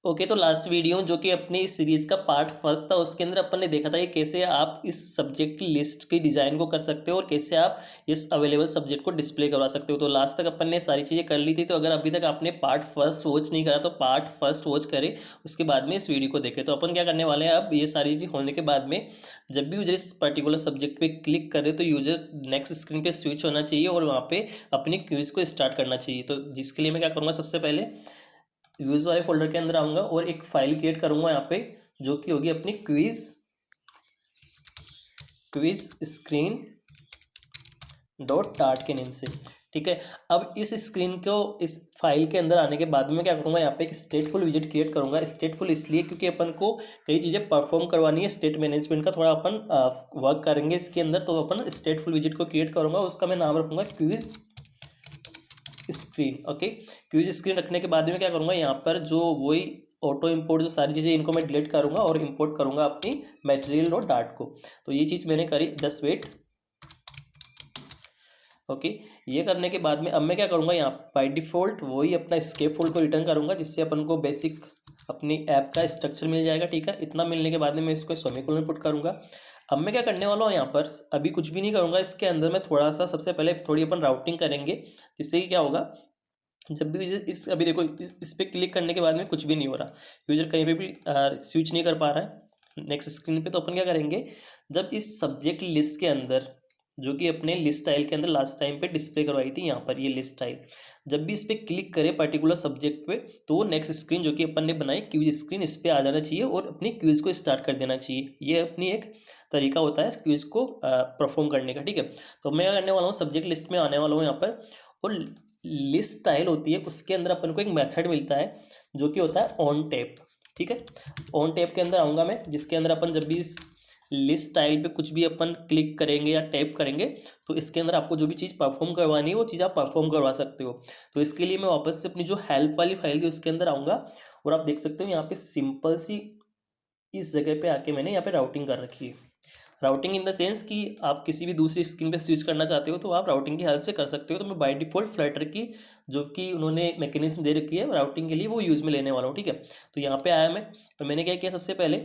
Okay, तो last video जो कि अपनी इस सीरीज का पार्ट फर्स्ट था, उसके अंदर अपन ने देखा था कि कैसे आप इस सब्जेक्ट की लिस्ट की डिज़ाइन को कर सकते हो और कैसे आप इस अवेलेबल सब्जेक्ट को डिस्प्ले करवा सकते हो। तो लास्ट तक अपन ने सारी चीज़ें कर ली थी। तो अगर अभी तक आपने पार्ट फर्स्ट वॉच नहीं करा तो पार्ट फर्स्ट वॉच करें, उसके बाद में इस वीडियो को देखें। तो अपन क्या करने वाले हैं, अब ये सारी चीज़ होने के बाद में जब भी यूजर इस पर्टिकुलर सब्जेक्ट पे क्लिक करे तो यूजर नेक्स्ट स्क्रीन पे स्विच होना चाहिए और वहाँ पे अपनी क्विज को स्टार्ट करना चाहिए। तो जिसके लिए मैं क्या करूँगा, सबसे पहले व्यूज वाले फोल्डर के अंदर आऊँगा और एक फाइल क्रिएट करूँगा यहाँ पे, जो कि होगी अपनी quiz quiz screen dot tart के नेम से। ठीक है। अब इस स्क्रीन को इस फाइल के अंदर आने के बाद में क्या करूँगा, यहाँ पे एक स्टेटफुल विजिट क्रिएट करूँगा। स्टेटफुल इसलिए क्योंकि अपन को कई चीज़ें परफॉर्म करवानी है, स्टेट मैनेजमेंट का थोड़ा अपन वर्क करेंगे इसके अंदर। तो अपन स्टेटफुल विजिट को क्रिएट करूँगा, उसका मैं नाम रखूँगा quiz screen. Okay, quiz screen रखने के बाद में क्या करूँगा, यहाँ पर जो वही ऑटो इंपोर्ट जो सारी चीज़ें इनको मैं डिलीट करूँगा और इंपोर्ट करूँगा अपनी मटेरियल डॉट डार्ट को। तो ये चीज़ मैंने करी, जस्ट वेट। ओके, ये करने के बाद में अब मैं क्या करूँगा, यहाँ बाय डिफ़ॉल्ट वही अपना एस्केप फोल्ड को रिटर्न करूँगा, जिससे अपन को बेसिक अपनी ऐप का स्ट्रक्चर मिल जाएगा। ठीक है, इतना मिलने के बाद में मैं इसको सेमीकोलन में पुट करूँगा। अब मैं क्या करने वाला हूँ, यहाँ पर अभी कुछ भी नहीं करूँगा। इसके अंदर मैं थोड़ा सा सबसे पहले थोड़ी अपन राउटिंग करेंगे, जिससे कि क्या होगा, जब भी यूजर इस अभी देखो इस पे क्लिक करने के बाद में कुछ भी नहीं हो रहा, यूजर कहीं पे भी स्विच नहीं कर पा रहा है नेक्स्ट स्क्रीन पे। तो अपन क्या करेंगे, जब इस सब्जेक्ट लिस्ट के अंदर जो कि अपने लिस्ट स्टाइल के अंदर लास्ट टाइम पे डिस्प्ले करवाई थी, यहाँ पर ये लिस्ट स्टाइल, जब भी इस पर क्लिक करे पर्टिकुलर सब्जेक्ट पे, तो वो नेक्स्ट स्क्रीन जो कि अपन ने बनाई क्विज स्क्रीन, इस पर आ जाना चाहिए और अपनी क्विज को स्टार्ट कर देना चाहिए। ये अपनी एक तरीका होता है क्विज को परफॉर्म करने का। ठीक है, तो मैं क्या करने वाला हूँ, सब्जेक्ट लिस्ट में आने वाला हूँ यहाँ पर, और लिस्ट स्टाइल होती है, उसके अंदर अपन को एक मेथड मिलता है जो कि होता है ऑन टैप। ठीक है, ऑन टैप के अंदर आऊँगा मैं, जिसके अंदर अपन जब भी इस लिस्ट स्टाइल पे कुछ भी अपन क्लिक करेंगे या टैप करेंगे, तो इसके अंदर आपको जो भी चीज़ परफॉर्म करवानी है वो चीज़ आप परफॉर्म करवा सकते हो। तो इसके लिए मैं वापस से अपनी जो हेल्प वाली फाइल थी उसके अंदर आऊँगा, और आप देख सकते हो यहाँ पे सिंपल सी इस जगह पे आके मैंने यहाँ पे राउटिंग कर रखी है। राउटिंग इन द सेंस कि आप किसी भी दूसरी स्क्रीन पे स्विच करना चाहते हो तो आप राउटिंग की हेल्प से कर सकते हो। तो मैं बाय डिफ़ॉल्ट फ्लटर की जो कि उन्होंने मैकेनिज्म दे रखी है राउटिंग के लिए, वो यूज़ में लेने वाला हूँ। ठीक है, तो यहाँ पे आया मैं, तो मैंने क्या किया, सबसे पहले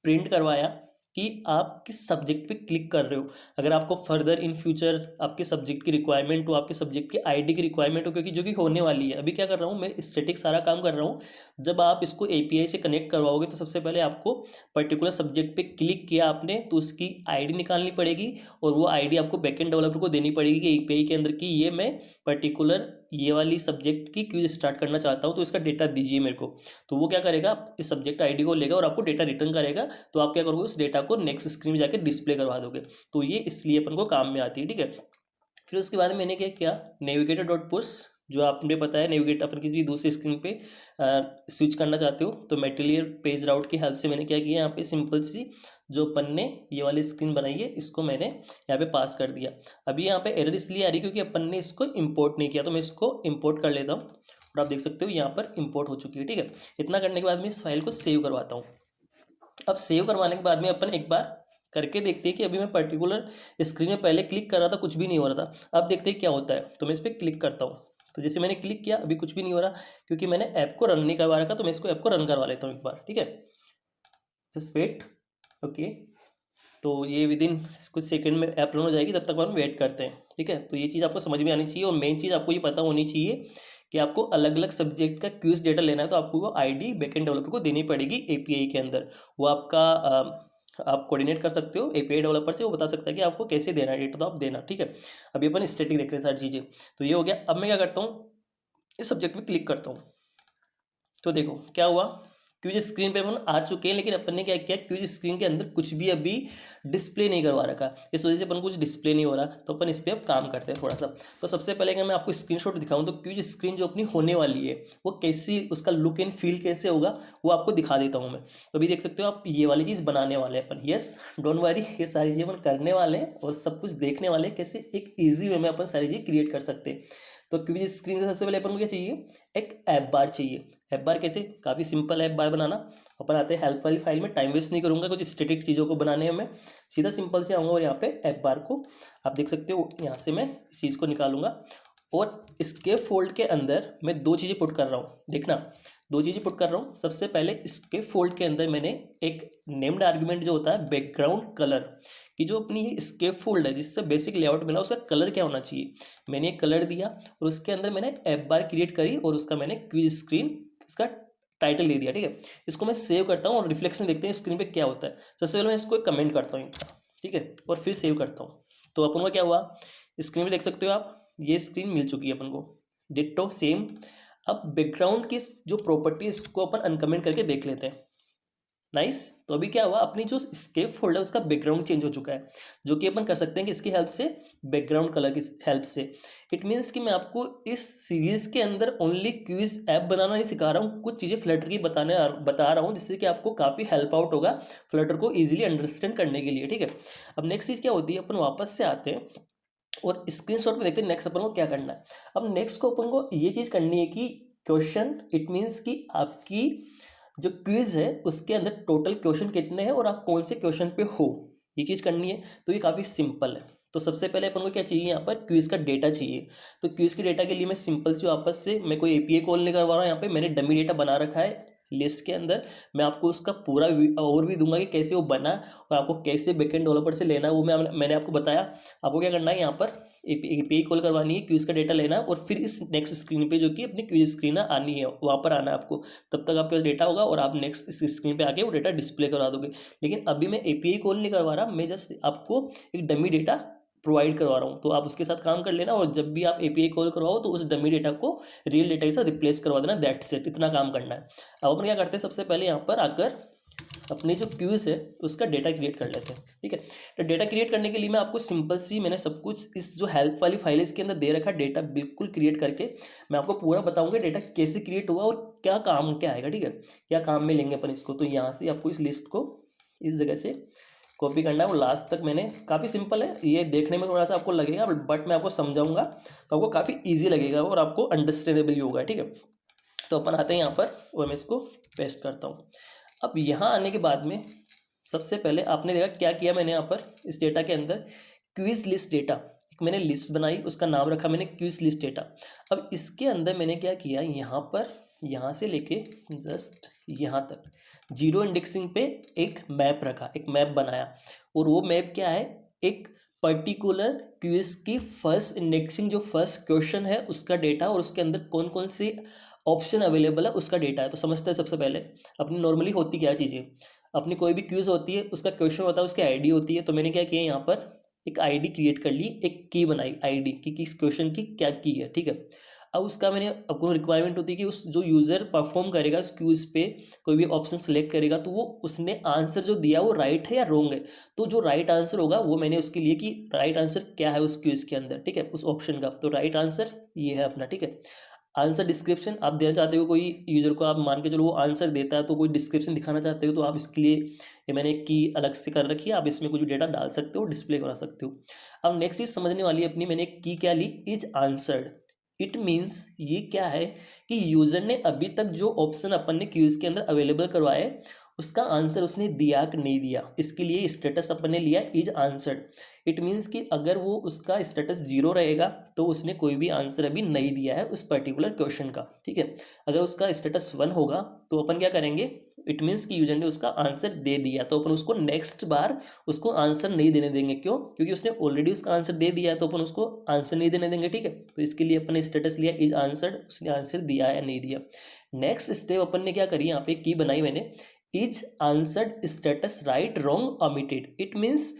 प्रिंट करवाया कि आप किस सब्जेक्ट पे क्लिक कर रहे हो। अगर आपको फर्दर इन फ्यूचर आपके सब्जेक्ट की रिक्वायरमेंट हो, आपके सब्जेक्ट की आईडी की रिक्वायरमेंट हो, क्योंकि जो कि होने वाली है, अभी क्या कर रहा हूँ मैं, स्टैटिक सारा काम कर रहा हूँ। जब आप इसको एपीआई से कनेक्ट करवाओगे तो सबसे पहले आपको पर्टिकुलर सब्जेक्ट पे क्लिक किया आपने तो उसकी आईडी निकालनी पड़ेगी, और वो आईडी आपको बैकएंड डेवलपर को देनी पड़ेगी कि एपीआई के अंदर की ये मैं पर्टिकुलर ये वाली सब्जेक्ट की क्विज स्टार्ट करना चाहता हूँ, तो इसका डेटा दीजिए मेरे को। तो वो क्या करेगा, इस सब्जेक्ट आईडी को लेगा और आपको डेटा रिटर्न करेगा। तो आप क्या करोगे, उस डेटा को नेक्स्ट स्क्रीन में जाकर डिस्प्ले करवा दोगे। तो ये इसलिए अपन को काम में आती है। ठीक है, फिर उसके बाद मैंने क्या किया, नेविगेटर डॉट पुश, जो आपने पता है नेविगेट अपन किसी भी दूसरी स्क्रीन पे स्विच करना चाहते हो तो मटेरियल पेज राउट की हेल्प से मैंने क्या किया, यहाँ पे सिंपल सी जो अपन ने ये वाली स्क्रीन बनाई है इसको मैंने यहाँ पे पास कर दिया। अभी यहाँ पे एरर इसलिए आ रही क्योंकि अपन ने इसको इंपोर्ट नहीं किया, तो मैं इसको इंपोर्ट कर लेता हूँ और आप देख सकते हो यहाँ पर इंपोर्ट हो चुकी है। ठीक है, इतना करने के बाद मैं इस फाइल को सेव करवाता हूँ। अब सेव करवाने के बाद में अपन एक बार करके देखते हैं कि अभी मैं पर्टिकुलर स्क्रीन में पहले क्लिक कर रहा था, कुछ भी नहीं हो रहा था। अब देखते हैं क्या होता है, तो मैं इस पर क्लिक करता हूँ। तो जैसे मैंने क्लिक किया, अभी कुछ भी नहीं हो रहा क्योंकि मैंने ऐप को रन नहीं करवा रखा। तो मैं इसको ऐप को रन करवा लेता हूँ एक बार। ठीक है, जस्ट वेट। ओके, तो ये विद इन कुछ सेकंड में ऐप रन हो जाएगी, तब तक हम वेट करते हैं। ठीक है, तो ये चीज़ आपको समझ में आनी चाहिए, और मेन चीज़ आपको ये पता होनी चाहिए कि आपको अलग अलग सब्जेक्ट का क्यूज डेटा लेना है तो आपको वो आईडी बैकएंड डेवलपर को देनी पड़ेगी एपीआई के अंदर। वो आपका आप कोऑर्डिनेट कर सकते हो एपीआई डेवलपर से, वो बता सकता है कि आपको कैसे देना है डेटा, तो आप देना। ठीक है, अभी अपन स्टैटिक देख रहे हैं सारी चीज़ें, तो ये हो गया। अब मैं क्या करता हूँ, इस सब्जेक्ट में क्लिक करता हूँ, तो देखो क्या हुआ, क्विज स्क्रीन पे अपन आ चुके हैं, लेकिन अपन ने क्या किया, क्विज स्क्रीन के अंदर कुछ भी अभी डिस्प्ले नहीं करवा रखा, इस वजह से अपन कुछ डिस्प्ले नहीं हो रहा। तो अपन इस पर अब काम करते हैं थोड़ा सा। तो सबसे पहले अगर मैं आपको स्क्रीनशॉट दिखाऊं तो क्विज स्क्रीन जो अपनी होने वाली है वो कैसी, उसका लुक एंड फील कैसे होगा वो आपको दिखा देता हूँ मैं। तो अभी देख सकते हो आप, ये वाली चीज़ बनाने वाले हैं अपन। यस, डोंट वरी, ये सारी चीज़ें अपन करने वाले हैं और सब कुछ देखने वाले हैं कैसे एक ईजी वे में अपन सारी चीज़ क्रिएट कर सकते हैं। तो क्विज स्क्रीन से सबसे पहले अपन को क्या चाहिए, एक ऐप बार चाहिए। ऐप बार कैसे, काफ़ी सिंपल ऐप बार बनाना। अपन आते हैं हेल्प वाली फाइल में, टाइम वेस्ट नहीं करूँगा कुछ स्टैटिक चीज़ों को बनाने में, सीधा सिंपल से आऊँगा और यहाँ पे ऐप बार को आप देख सकते हो, यहाँ से मैं इस चीज़ को निकालूंगा और इसके फोल्ड के अंदर मैं दो चीज़ें पुट कर रहा हूँ। देखना, दो चीज़ें पुट कर रहा हूँ। सबसे पहले इसके फोल्ड के अंदर मैंने एक नेम्ड आर्गुमेंट जो होता है बैकग्राउंड कलर कि जो अपनी ये स्केप फोल्ड है जिससे बेसिक लेआउट मिला उसका कलर क्या होना चाहिए, मैंने एक कलर दिया और उसके अंदर मैंने ऐप बार क्रिएट करी और उसका मैंने क्विज स्क्रीन उसका टाइटल दे दिया। ठीक है, इसको मैं सेव करता हूँ और रिफ्लेक्शन देखते हैं स्क्रीन पे क्या होता है। सबसे पहले मैं इसको कमेंट करता हूँ, ठीक है, और फिर सेव करता हूँ। तो अपन को क्या हुआ, स्क्रीन पे देख सकते हो आप, ये स्क्रीन मिल चुकी है अपन को, डिट्टो सेम। अब बैकग्राउंड की जो प्रॉपर्टी है इसको अपन अनकमेंट करके देख लेते हैं। नाइस। तो अभी क्या हुआ, अपनी जो स्केप फोल्ड है उसका बैकग्राउंड चेंज हो चुका है, जो कि अपन कर सकते हैं कि इसकी हेल्प से, बैकग्राउंड कलर की हेल्प से। इट मीन्स कि मैं आपको इस सीरीज के अंदर ओनली क्विज ऐप बनाना नहीं सिखा रहा हूँ, कुछ चीज़ें फ्लटर की बता रहा हूँ जिससे कि आपको काफ़ी हेल्प आउट होगा फ्लटर को ईजिली अंडरस्टैंड करने के लिए। ठीक है, अब नेक्स्ट चीज़ क्या होती है, अपन वापस से आते हैं और स्क्रीनशॉट में देखते हैं नेक्स्ट अपन को क्या करना है। अब नेक्स्ट को अपन को ये चीज़ करनी है कि क्वेश्चन, इट मीन्स कि आपकी जो क्विज है उसके अंदर टोटल क्वेश्चन कितने हैं और आप कौन से क्वेश्चन पे हो, ये चीज़ करनी है। तो ये काफ़ी सिंपल है। तो सबसे पहले अपन को क्या चाहिए, यहाँ पर क्विज का डेटा चाहिए। तो क्विज के डेटा के लिए मैं सिंपल से वापस से, मैं कोई एपीआई कॉल नहीं करवा रहा हूँ, यहाँ पे मैंने डमी डेटा बना रखा है लिस्ट के अंदर। मैं आपको उसका पूरा ओवरव्यू दूंगा कि कैसे वो बना और आपको कैसे बैकएंड डेवलपर से लेना है, वो मैंने आपको बताया। आपको क्या करना है, यहाँ पर एपीआई कॉल करवानी है, क्विज का डेटा लेना है और फिर इस नेक्स्ट स्क्रीन पे जो कि अपनी क्विज स्क्रीन आनी है वहाँ पर आना है आपको। तब तक आपके पास डेटा होगा और आप नेक्स्ट इस स्क्रीन पे आके वो डेटा डिस्प्ले करवा दोगे। लेकिन अभी मैं एपीआई कॉल नहीं करवा रहा, मैं जस्ट आपको एक डमी डेटा प्रोवाइड करवा रहा हूँ। तो आप उसके साथ काम कर लेना और जब भी आप एपीआई कॉल करवाओ तो उस डमी डेटा को रियल डेटा के साथ रिप्लेस करवा देना। दैट्स इट, इतना काम करना है। अब अपन क्या करते हैं, सबसे पहले यहाँ पर आकर अपनी जो क्यूज है उसका डेटा क्रिएट कर लेते हैं। ठीक है, तो डेटा क्रिएट करने के लिए मैं आपको सिंपल सी, मैंने सब कुछ इस जो हेल्प वाली फाइल इसके अंदर दे रखा है, डेटा बिल्कुल क्रिएट करके मैं आपको पूरा बताऊंगा डेटा कैसे क्रिएट हुआ और क्या काम क्या आएगा। ठीक है, क्या काम में लेंगे अपन इसको। तो यहाँ से आपको इस लिस्ट को इस जगह से कॉपी करना है और लास्ट तक मैंने, काफ़ी सिंपल है ये, देखने में थोड़ा सा आपको लगेगा बट मैं आपको समझाऊंगा तो आपको काफ़ी ईजी लगेगा और आपको अंडरस्टैंडेबल भी होगा। ठीक है, तो अपन आते हैं यहाँ पर और मैं इसको पेस्ट करता हूँ। अब यहाँ आने के बाद में सबसे पहले आपने देखा क्या किया मैंने यहाँ पर इस डेटा के अंदर, क्विज लिस्ट डेटा, एक मैंने लिस्ट बनाई, उसका नाम रखा मैंने क्विज लिस्ट डेटा। अब इसके अंदर मैंने क्या किया, यहाँ पर यहाँ से लेके जस्ट यहाँ तक जीरो इंडेक्सिंग पे एक मैप रखा, एक मैप बनाया। और वो मैप क्या है, एक पर्टिकुलर क्विज की फर्स्ट इंडेक्सिंग, जो फर्स्ट क्वेश्चन है उसका डेटा और उसके अंदर कौन कौन से ऑप्शन अवेलेबल है उसका डेटा है। तो समझते हैं सबसे पहले अपनी नॉर्मली होती क्या चीज़ें, अपनी कोई भी क्विज होती है उसका क्वेश्चन होता है, उसकी आईडी होती है। तो मैंने क्या किया, यहाँ पर एक आईडी क्रिएट कर ली, एक की बनाई आईडी की किस क्वेश्चन की क्या की है। ठीक है, अब उसका मैंने आपको रिक्वायरमेंट होती है कि उस जो यूज़र परफॉर्म करेगा उस क्विज पे कोई भी ऑप्शन सेलेक्ट करेगा तो वो उसने आंसर जो दिया वो राइट है या रॉन्ग है। तो जो राइट आंसर होगा वो मैंने उसके लिए कि राइट आंसर क्या है उस क्विज के अंदर। ठीक है, उस ऑप्शन का, तो राइट आंसर ये है अपना। ठीक है, आंसर डिस्क्रिप्शन आप देना चाहते हो, कोई यूजर को आप मान के चलो वो आंसर देता है तो कोई डिस्क्रिप्शन दिखाना चाहते हो तो आप इसके लिए ये मैंने एक की अलग से कर रखी है, आप इसमें कुछ भी डेटा डाल सकते हो, डिस्प्ले करा सकते हो। अब नेक्स्ट चीज समझने वाली है अपनी, मैंने एक की क्या ली, इज आंसर्ड। इट मीन्स ये क्या है कि यूजर ने अभी तक जो ऑप्शन अपन ने क्यूज के अंदर अवेलेबल करवाए उसका आंसर उसने दिया कि नहीं दिया, इसके लिए स्टेटस अपन ने लिया इज आंसर्ड। इट मीन्स कि अगर वो उसका स्टेटस जीरो रहेगा तो उसने कोई भी आंसर अभी नहीं दिया है उस पर्टिकुलर क्वेश्चन का। ठीक है, अगर उसका स्टेटस 1 होगा तो अपन क्या करेंगे, इट मीन्स कि यूजर ने उसका आंसर दे दिया तो अपन उसको नेक्स्ट बार उसको आंसर नहीं देने देंगे। क्यों, क्योंकि उसने ऑलरेडी उसका आंसर दे दिया है तो अपन उसको आंसर नहीं देने देंगे। ठीक है, तो इसके लिए अपन ने स्टेटस लिया इज आंसर्ड, उसने आंसर दिया या नहीं दिया। नेक्स्ट स्टेप अपन ने क्या करी, यहाँ पे की बनाई मैंने, is answered status right wrong omitted. It means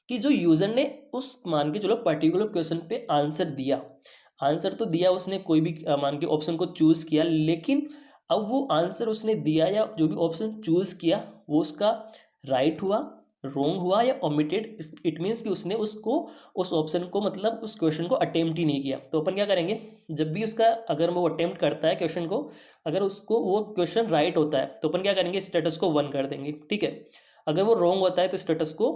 कि जो यूजर ने उस मान के चलो पर्टिकुलर क्वेश्चन पे आंसर दिया, आंसर तो दिया उसने, कोई भी मान के ऑप्शन को चूज किया, लेकिन अब वो आंसर उसने दिया या जो भी ऑप्शन चूज किया वो उसका राइट हुआ, रॉन्ग हुआ या ओमिटेड। इट मीन्स कि उसने उसको उस ऑप्शन को मतलब उस क्वेश्चन को अटेम्प्ट ही नहीं किया। तो अपन क्या करेंगे, जब भी उसका अगर वो अटेम्प्ट करता है क्वेश्चन को, अगर उसको वो क्वेश्चन राइट होता है तो अपन क्या करेंगे, स्टेटस को 1 कर देंगे। ठीक है, अगर वो रॉन्ग होता है तो स्टेटस को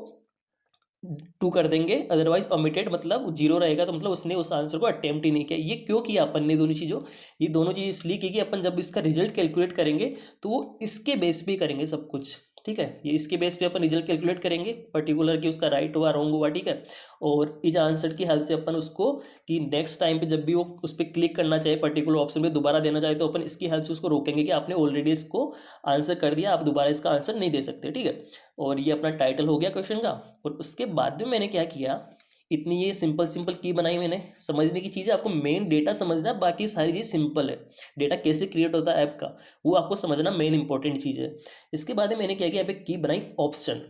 2 कर देंगे, अदरवाइज ओमिटेड मतलब 0 रहेगा, तो मतलब उसने उस आंसर को अटेम्प्ट ही नहीं किया। ये क्यों किया अपन ने दोनों चीज़ों, ये दोनों चीज़ इसलिए की कि अपन जब इसका रिजल्ट कैलकुलेट करेंगे तो वो इसके बेस पे करेंगे सब कुछ। ठीक है। ये इसके बेस पे अपन रिजल्ट कैलकुलेट करेंगे पर्टिकुलर कि उसका राइट हुआ रॉन्ग हुआ, ठीक है। और इस आंसर की हेल्प से अपन उसको कि नेक्स्ट टाइम पे जब भी वो उस पर क्लिक करना चाहे पर्टिकुलर ऑप्शन पे दोबारा देना चाहे तो अपन इसकी हेल्प से उसको रोकेंगे कि आपने ऑलरेडी इसको आंसर कर दिया, आप दोबारा इसका आंसर नहीं दे सकते, ठीक है। और ये अपना टाइटल हो गया क्वेश्चन का। और उसके बाद में मैंने क्या किया, इतनी ये सिंपल सिंपल की बनाई मैंने। समझने की चीज़ है, आपको मेन डेटा समझना है, बाकी सारी चीज़ सिंपल है। डेटा कैसे क्रिएट होता है ऐप का वो आपको समझना मेन इंपॉर्टेंट चीज़ है। इसके बाद में मैंने क्या किया, यहाँ पे की बनाई ऑप्शन।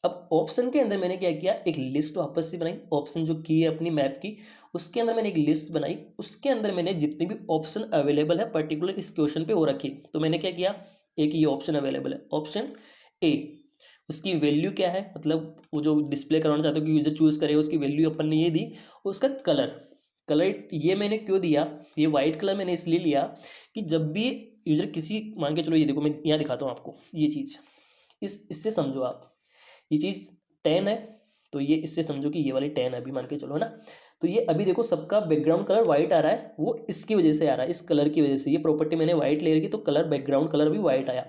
अब ऑप्शन के अंदर मैंने क्या किया, एक लिस्ट वापस से बनाई। ऑप्शन जो की है अपनी मैप की, उसके अंदर मैंने एक लिस्ट बनाई। उसके अंदर मैंने जितने भी ऑप्शन अवेलेबल है पर्टिकुलर इस क्वेश्चन पे वो रखी। तो मैंने क्या किया, एक ये ऑप्शन अवेलेबल है, ऑप्शन ए। उसकी वैल्यू क्या है, मतलब वो जो डिस्प्ले करवाना चाहते हो कि यूजर चूज करे, उसकी वैल्यू अपन ने ये दी। और उसका कलर, कलर ये मैंने क्यों दिया, ये वाइट कलर मैंने इसलिए लिया कि जब भी यूजर किसी, मान के चलो ये देखो मैं यहाँ दिखाता हूँ आपको ये चीज़, इससे समझो आप, ये चीज़ 10 है तो ये इससे समझो कि ये वाली 10 अभी मान के चलो, है ना। तो ये अभी देखो सबका बैकग्राउंड कलर वाइट आ रहा है, वो इसकी वजह से आ रहा है, इस कलर की वजह से। ये प्रॉपर्टी मैंने वाइट ले रखी तो कलर बैकग्राउंड कलर भी वाइट आया।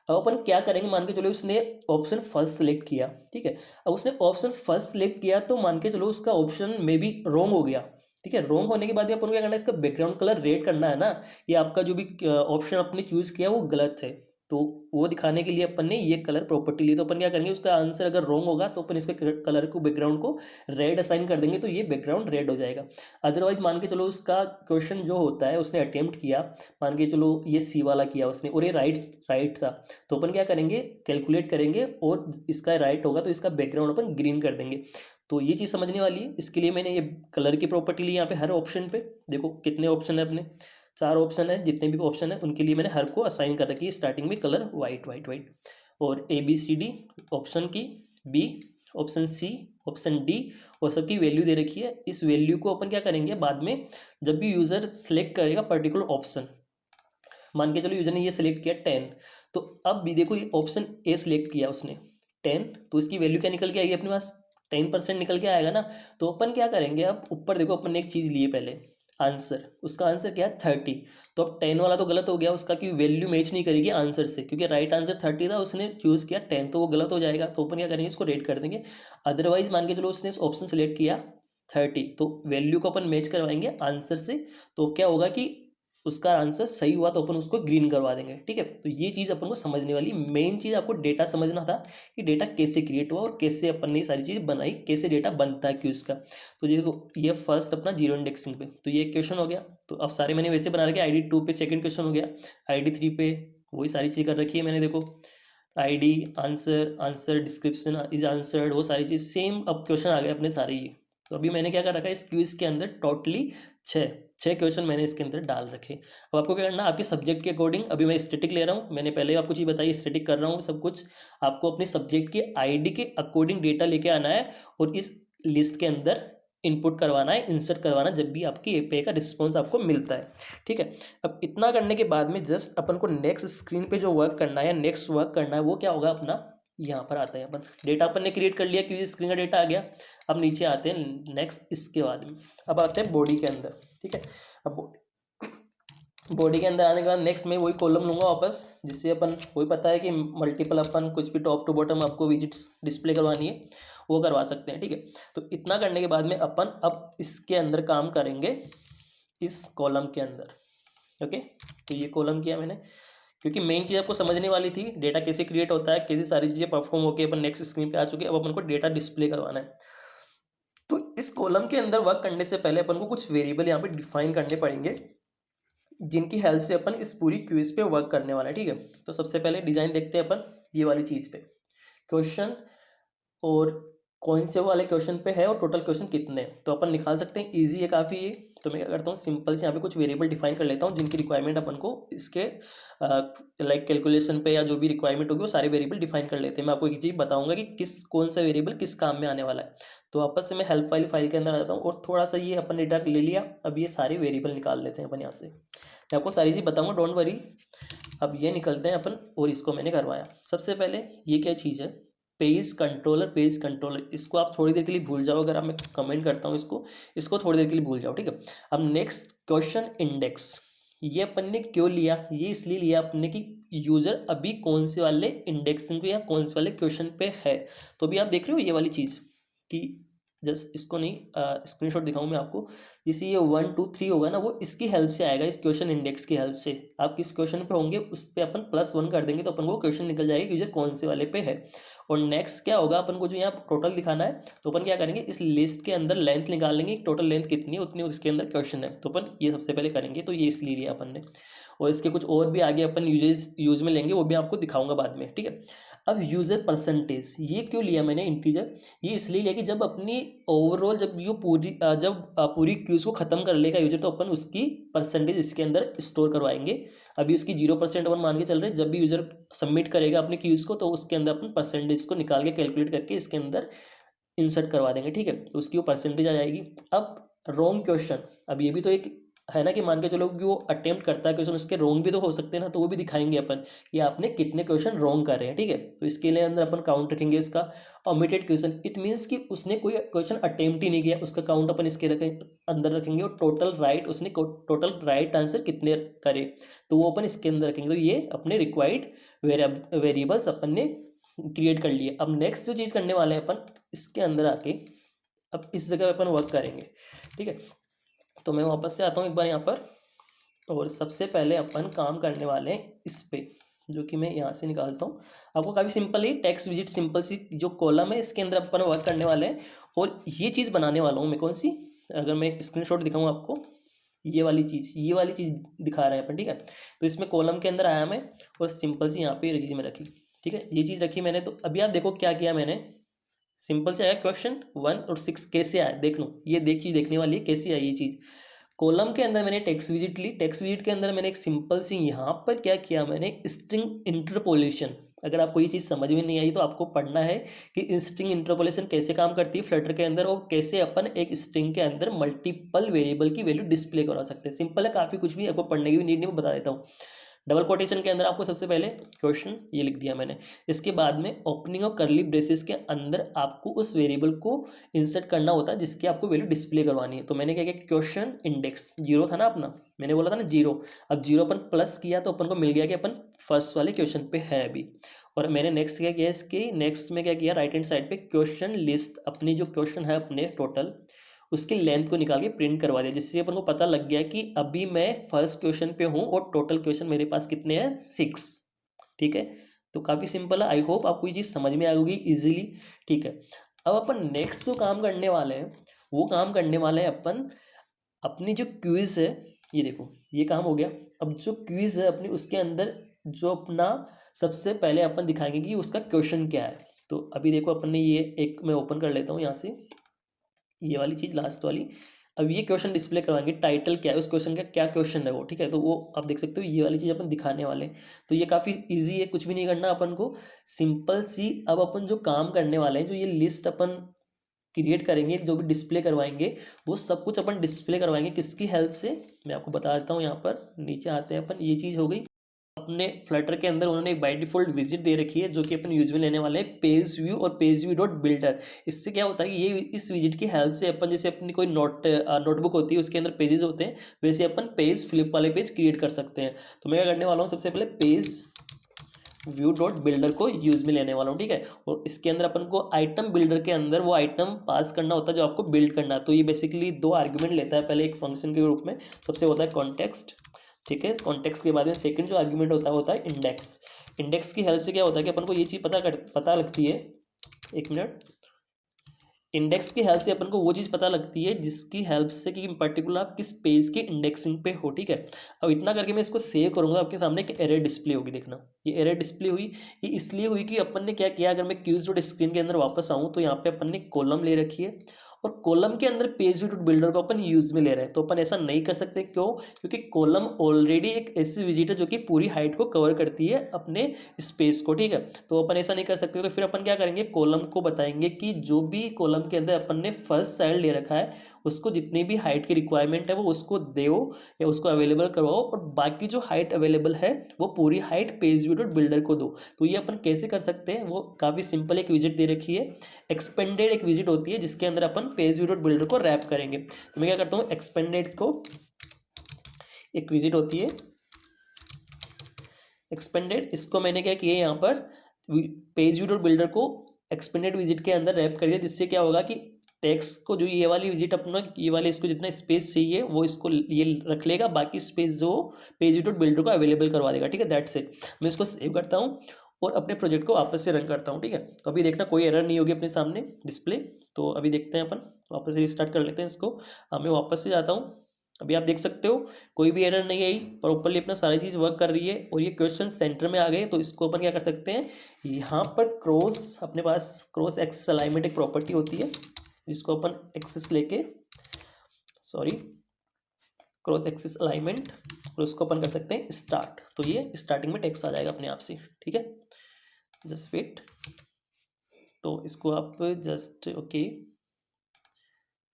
अब अपन क्या करेंगे, मान के चलो उसने ऑप्शन फर्स्ट सेलेक्ट किया, ठीक है। अब उसने ऑप्शन फर्स्ट सेलेक्ट किया तो मान के चलो उसका ऑप्शन में भी रॉन्ग हो गया, ठीक है। रॉन्ग होने के बाद अपन को क्या करना है, इसका बैकग्राउंड कलर रेड करना है ना। ये आपका जो भी ऑप्शन आपने चूज किया वो गलत है, तो वो दिखाने के लिए अपन ने ये कलर प्रॉपर्टी ली। तो अपन क्या करेंगे, उसका आंसर अगर रॉन्ग होगा तो अपन इसके कलर को, बैकग्राउंड को रेड असाइन कर देंगे, तो ये बैकग्राउंड रेड हो जाएगा। अदरवाइज मान के चलो उसका क्वेश्चन जो होता है उसने अटेम्प्ट किया, मान के चलो ये सी वाला किया उसने और ये राइट राइट था, तो अपन क्या करेंगे, कैलकुलेट करेंगे और इसका राइट होगा तो इसका बैकग्राउंड अपन ग्रीन कर देंगे। तो ये चीज़ समझने वाली है। इसके लिए मैंने ये कलर की प्रॉपर्टी ली यहाँ पे हर ऑप्शन पे। देखो कितने ऑप्शन है अपने, 4 ऑप्शन है, जितने भी ऑप्शन है उनके लिए मैंने हर को असाइन कर रखी है स्टार्टिंग में कलर वाइट वाइट वाइट। और A B C D option की, B option C, option D, और सबकी वैल्यू दे रखी है। इस वैल्यू को अपन क्या करेंगे बाद में, जब भी यूज़र सेलेक्ट करेगा पर्टिकुलर ऑप्शन, मान के चलो यूजर ने ये सिलेक्ट किया 10, तो अब भी देखो ये ऑप्शन ए सिलेक्ट किया उसने 10, तो इसकी वैल्यू क्या निकल के आएगी अपने पास, 10% निकल के आएगा ना। तो अपन क्या करेंगे, अब ऊपर देखो अपन ने एक चीज़ ली है पहले, आंसर। उसका आंसर क्या है 30, तो अब 10 वाला तो गलत हो गया उसका, क्योंकि वैल्यू मैच नहीं करेगी आंसर से, क्योंकि राइट आंसर 30 था, उसने चूज़ किया 10, तो वो गलत हो जाएगा। तो अपन क्या करेंगे, इसको रेड कर देंगे। अदरवाइज मान के चलो उसने ऑप्शन सेलेक्ट किया 30, तो वैल्यू को अपन मैच करवाएंगे आंसर से, तो क्या होगा कि उसका आंसर सही हुआ तो अपन उसको ग्रीन करवा देंगे, ठीक है। तो ये चीज़ अपन को समझने वाली, मेन चीज़ आपको डेटा समझना था कि डेटा कैसे क्रिएट हुआ और कैसे अपन ने ये सारी चीज़ बनाई, कैसे डेटा बनता है क्यूज का। तो देखो ये फर्स्ट अपना जीरो इंडेक्सिंग पे, तो ये क्वेश्चन हो गया। तो अब सारे मैंने वैसे बना रखे, ID 2 पे सेकंड क्वेश्चन हो गया, ID 3 पे वही सारी चीज़ कर रखी है मैंने। देखो ID, answer, answer description is answered, वो सारी चीज़ सेम अब क्वेश्चन आ गए अपने सारे ये। तो अभी मैंने क्या कर रखा है, इस क्विज के अंदर टोटली छः छः क्वेश्चन मैंने इसके अंदर डाल रखे। अब आपको क्या करना है, आपके सब्जेक्ट के अकॉर्डिंग, अभी मैं स्टैटिक ले रहा हूँ, मैंने पहले ही आपको चीज़ बताई स्टैटिक कर रहा हूँ सब कुछ। आपको अपने सब्जेक्ट के ID के अकॉर्डिंग डेटा लेके आना है और इस लिस्ट के अंदर इनपुट करवाना है, इंसर्ट करवाना, जब भी आपकी API का रिस्पॉन्स आपको मिलता है, ठीक है। अब इतना करने के बाद में जस्ट अपन को नेक्स्ट स्क्रीन पे जो वर्क करना है, नेक्स्ट वर्क करना है, वो क्या होगा अपना, यहाँ पर आता है अपन, डेटा अपन ने क्रिएट कर लिया क्योंकि स्क्रीन का डेटा आ गया। अब नीचे आते हैं नेक्स्ट, इसके बाद में अब आते हैं बॉडी के अंदर, ठीक है। अब बॉडी के अंदर आने के बाद नेक्स्ट मैं वही कॉलम लूँगा वापस, जिससे अपन, वही पता है कि मल्टीपल अपन कुछ भी टॉप टू बॉटम आपको विजिट्स डिस्प्ले करवानी है वो करवा सकते हैं, ठीक है। तो इतना करने के बाद में अपन अब इसके अंदर काम करेंगे, इस कॉलम के अंदर, ओके। तो ये कॉलम किया मैंने, क्योंकि मेन चीज़ आपको समझने वाली थी डेटा कैसे क्रिएट होता है, कैसी सारी चीज़ें परफॉर्म होकर अपन नेक्स्ट स्क्रीन पे आ चुके हैं। अब अपन को डेटा डिस्प्ले करवाना है। तो इस कॉलम के अंदर वर्क करने से पहले अपन को कुछ वेरिएबल यहाँ पे डिफाइन करने पड़ेंगे, जिनकी हेल्प से अपन इस पूरी क्विज पे वर्क करने वाला है, ठीक है। तो सबसे पहले डिजाइन देखते हैं अपन ये वाली चीज़ पे, क्वेश्चन और कौन से वाले क्वेश्चन पे है और टोटल क्वेश्चन कितने हैं, तो अपन निकाल सकते हैं, इजी है काफ़ी ये। तो मैं क्या करता हूँ, सिंपल से यहाँ पे कुछ वेरिएबल डिफाइन कर लेता हूँ, जिनकी रिक्वायरमेंट अपन को इसके लाइक कैलकुलेशन पे या जो भी रिक्वायरमेंट होगी वो सारे वेरिएबल डिफाइन कर लेते हैं। मैं आपको एक चीज़ बताऊंगा कि किस कौन सा वेरिएबल किस काम में आने वाला है। तो वापस से मैं हेल्प फाइल के अंदर आ जाता हूँ और थोड़ा सा ये अपन डेटा ले लिया। अब ये सारे वेरिएबल निकाल लेते हैं अपन यहाँ से, मैं आपको सारी चीज़ बताऊँगा, डोंट वरी। अब ये निकलते हैं अपन, और इसको मैंने करवाया। सबसे पहले ये क्या चीज़ है, पेज कंट्रोलर, पेज कंट्रोलर, इसको आप थोड़ी देर के लिए भूल जाओ, अगर आप, मैं कमेंट करता हूँ इसको थोड़ी देर के लिए भूल जाओ, ठीक है। अब नेक्स्ट क्वेश्चन इंडेक्स, ये अपन ने क्यों लिया, ये इसलिए लिया अपने कि यूज़र अभी कौन से वाले इंडेक्सिंग पे या कौन से वाले क्वेश्चन पे है। तो अभी आप देख रहे हो ये वाली चीज़ कि जस्ट इसको नहीं स्क्रीनशॉट दिखाऊं मैं आपको। जैसे ये 1 2 3 होगा ना, वो इसकी हेल्प से आएगा, इस क्वेश्चन इंडेक्स की हेल्प से। आप किस क्वेश्चन पे होंगे उस पर अपन +1 कर देंगे तो अपन को क्वेश्चन निकल जाएगा यूजर कौन से वाले पे है। और नेक्स्ट क्या होगा, अपन को जो यहाँ टोटल दिखाना है तो अपन क्या करेंगे, इस लिस्ट के अंदर लेंथ निकाल लेंगे, टोटल लेंथ कितनी है उतनी उसके अंदर क्वेश्चन है, तो अपन ये सबसे पहले करेंगे। तो ये इसलिए लिया अपन ने, और इसके कुछ और भी आगे अपन यूज में लेंगे, वो भी आपको दिखाऊंगा बाद में, ठीक है। अब यूजर परसेंटेज ये क्यों लिया मैंने इंटीजर, ये इसलिए लिया कि जब अपनी ओवरऑल जब ये पूरी क्यूज को खत्म कर लेगा यूजर, तो अपन उसकी परसेंटेज इसके अंदर स्टोर करवाएंगे। अभी उसकी 0% अपन मान के चल रहे हैं, जब भी यूजर सबमिट करेगा अपनी क्यूज को तो उसके अंदर अपन परसेंटेज को निकाल के कैलकुलेट करके इसके अंदर इंसर्ट करवा देंगे, ठीक है। तो उसकी वो परसेंटेज आ जाएगी। अब रॉन्ग क्वेश्चन, अब ये भी तो एक है ना कि मान के चलो कि वो अटेम्प्ट करता है क्वेश्चन, उसके रॉन्ग भी तो हो सकते हैं ना, तो वो भी दिखाएंगे अपन कि आपने कितने क्वेश्चन रॉन्ग कर रहे हैं, ठीक है। तो इसके लिए अंदर अपन काउंट रखेंगे इसका। ओमिटेड क्वेश्चन इट मीन्स कि उसने कोई क्वेश्चन अटेम्प्ट ही नहीं किया, उसका काउंट अपन इसके अंदर रखेंगे। और टोटल राइट, उसने टोटल राइट आंसर कितने करे तो वो अपन इसके अंदर रखेंगे। तो ये अपने रिक्वायर्ड वेरिएबल्स अपन ने क्रिएट कर लिए। अब नेक्स्ट जो चीज़ करने वाले हैं अपन, इसके अंदर आके अब इस जगह अपन वर्क करेंगे, ठीक है। तो मैं वापस से आता हूँ एक बार यहाँ पर, और सबसे पहले अपन काम करने वाले हैं इस पे, जो कि मैं यहाँ से निकालता हूँ। आपको काफ़ी सिंपल है, टेक्स्ट विजिट सिंपल सी जो कॉलम है इसके अंदर अपन वर्क करने वाले हैं। और ये चीज़ बनाने वाला हूँ मैं, कौन सी, अगर मैं स्क्रीनशॉट दिखाऊँ आपको, ये वाली चीज़ दिखा रहे हैं अपन, ठीक है। तो इसमें कॉलम के अंदर आया मैं, और सिंपल सी यहाँ पे ये चीज़ में रखी, ठीक है। ये चीज़ रखी मैंने। तो अभी आप देखो क्या किया मैंने, सिंपल से आया क्वेश्चन 1 और 6 कैसे आया देख लो, ये देखने वाली है कैसे आई ये चीज़। कॉलम के अंदर मैंने टेक्स्ट विजिट ली, टेक्स्ट विजिट के अंदर मैंने एक सिंपल सी यहाँ पर क्या किया मैंने, स्ट्रिंग इंटरपोलेशन। अगर आपको ये चीज़ समझ में नहीं आई तो आपको पढ़ना है कि स्ट्रिंग इंटरपोलेशन कैसे काम करती है फ्लटर के अंदर, और कैसे अपन एक स्ट्रिंग के अंदर मल्टीपल वेरिएबल की वैल्यू डिस्प्ले करवा सकते हैं। सिंपल है काफ़ी, कुछ भी आपको पढ़ने की भी नीड नहीं, बता देता हूँ। डबल कोटेशन के अंदर आपको सबसे पहले क्वेश्चन ये लिख दिया मैंने, इसके बाद में ओपनिंग और करली ब्रेसेस के अंदर आपको उस वेरिएबल को इंसर्ट करना होता है जिसकी आपको वैल्यू डिस्प्ले करवानी है। तो मैंने क्या किया, क्वेश्चन इंडेक्स 0 था ना अपना, मैंने बोला था ना 0, अब 0 अपन प्लस किया तो अपन को मिल गया कि अपन फर्स्ट वाले क्वेश्चन पे है अभी। और मैंने नेक्स्ट क्या किया, इसके नेक्स्ट में क्या किया, राइट हैंड साइड पे क्वेश्चन लिस्ट, अपनी जो क्वेश्चन है अपने टोटल उसकी लेंथ को निकाल के प्रिंट करवा दिया, जिससे अपन को पता लग गया कि अभी मैं फर्स्ट क्वेश्चन पे हूँ और टोटल क्वेश्चन मेरे पास कितने हैं 6, ठीक है। तो काफ़ी सिंपल है, आई होप आपको ये चीज़ समझ में आ गई इजीली, ठीक है। अब अपन नेक्स्ट जो काम करने वाले हैं वो काम करने वाले हैं अपन अपनी जो क्विज है, ये देखो ये काम हो गया। अब जो क्विज है अपनी उसके अंदर जो अपना सबसे पहले अपन दिखाएंगे कि उसका क्वेश्चन क्या है। तो अभी देखो अपन ने ये एक मैं ओपन कर लेता हूँ यहाँ से, ये वाली चीज़ लास्ट वाली। अब ये क्वेश्चन डिस्प्ले करवाएंगे, टाइटल क्या है उस क्वेश्चन का, क्या क्वेश्चन है वो, ठीक है। तो वो आप देख सकते हो ये वाली चीज़ अपन दिखाने वाले हैं। तो ये काफ़ी इजी है, कुछ भी नहीं करना अपन को, सिंपल सी। अब अपन जो काम करने वाले हैं, जो ये लिस्ट अपन क्रिएट करेंगे, जो भी डिस्प्ले करवाएंगे वो सब कुछ अपन डिस्प्ले करवाएंगे किसकी हेल्प से, मैं आपको बता देता हूँ। यहाँ पर नीचे आते हैं अपन, ये चीज़ हो गई अपने फ्लटर के अंदर उन्होंने एक बाय डिफॉल्ट विजिट दे रखी है जो कि अपन यूज में लेने वाले हैं, पेज व्यू और पेज व्यू डॉट बिल्डर। इससे क्या होता है कि ये इस विजिट की हेल्प से अपन जैसे अपनी कोई नोटबुक होती है उसके अंदर पेजेस होते हैं, वैसे अपन पेज फ्लिप वाले पेज क्रिएट कर सकते हैं। तो मैं क्या करने वाला हूँ, सबसे पहले पेज व्यू डॉट बिल्डर को यूज में लेने वाला हूँ, ठीक है। और इसके अंदर अपन को आइटम बिल्डर के अंदर वो आइटम पास करना होता है जो आपको बिल्ड करना है। तो ये बेसिकली 2 आर्ग्यूमेंट लेता है, पहले एक फंक्शन के रूप में, सबसे होता है कॉन्टेक्स्ट, ठीक है। कॉन्टेक्स्ट के बाद में सेकंड जो आर्ग्यूमेंट होता है इंडेक्स। इंडेक्स की हेल्प से क्या होता है कि अपन को ये चीज़ पता लगती है, एक मिनट, इंडेक्स की हेल्प से अपन को वो चीज़ पता लगती है जिसकी हेल्प से कि पर्टिकुलर आप किस पेज के इंडेक्सिंग पे हो, ठीक है। अब इतना करके मैं इसको सेव करूँगा, आपके सामने एक एरर डिस्प्ले होगी, देखना ये एरर डिस्प्ले हुई। ये इसलिए हुई कि अपन ने क्या किया, अगर मैं क्यूज डॉट स्क्रीन के अंदर वापस आऊँ तो यहाँ पे अपन ने कॉलम ले रखी है और कॉलम के अंदर पेज डॉट बिल्डर को अपन यूज में ले रहे हैं। तो अपन ऐसा नहीं कर सकते, क्यों, क्योंकि कॉलम ऑलरेडी एक ऐसी विजिट है जो कि पूरी हाइट को कवर करती है अपने स्पेस को, ठीक है। तो अपन ऐसा नहीं कर सकते। तो फिर अपन क्या करेंगे, कॉलम को बताएंगे कि जो भी कॉलम के अंदर अपन ने फर्स्ट चाइल्ड ले रखा है उसको जितनी भी हाइट की रिक्वायरमेंट है वो उसको दो या उसको अवेलेबल करवाओ, और बाकी जो हाइट अवेलेबल है वो पूरी height page view dot builder को दो। तो ये अपन कैसे कर सकते हैं, वो काफ़ी सिंपल एक विजिट दे रखी है, एक्सपेंडेड एक विजिट होती है जिसके अंदर अपन पेज व्यू डॉट बिल्डर को रैप करेंगे। तो मैं क्या करता हूँ, एक्सपेंडेड को एक विजिट होती है एक्सपेंडेड, इसको मैंने क्या किया यहाँ पर पेज व्यू डॉट बिल्डर को एक्सपेंडेड विजिट के अंदर रैप कर दिया, जिससे क्या होगा कि टेक्स्ट को जो ये वाली विजिट अपना ये वाले इसको जितना स्पेस चाहिए वो इसको ये रख लेगा, बाकी स्पेस जो पेज व्यू डॉट बिल्डर को अवेलेबल करवा देगा। ठीक है, दैट्स इट। मैं इसको सेव करता हूँ और अपने प्रोजेक्ट को वापस से रन करता हूँ। ठीक है, तो अभी देखना कोई एरर नहीं होगी अपने सामने डिस्प्ले। तो अभी देखते हैं अपन, वापस से रिस्टार्ट कर लेते हैं इसको। मैं वापस से जाता हूँ, अभी आप देख सकते हो कोई भी एरर नहीं आई, प्रॉपरली अपना सारी चीज़ वर्क कर रही है और ये क्वेश्चन सेंटर में आ गए। तो इसको अपन क्या कर सकते हैं, यहाँ पर क्रॉस, अपने पास क्रॉस एक्सिस अलाइनमेंट एक प्रॉपर्टी होती है जिसको अपन एक्सिस लेके क्रॉस एक्सिस अलाइनमेंट, और उसको अपन कर सकते हैं स्टार्ट। तो ये स्टार्टिंग में टेक्स्ट आ जाएगा अपने आप से। ठीक है, जस्ट वेट। तो इसको आप just okay,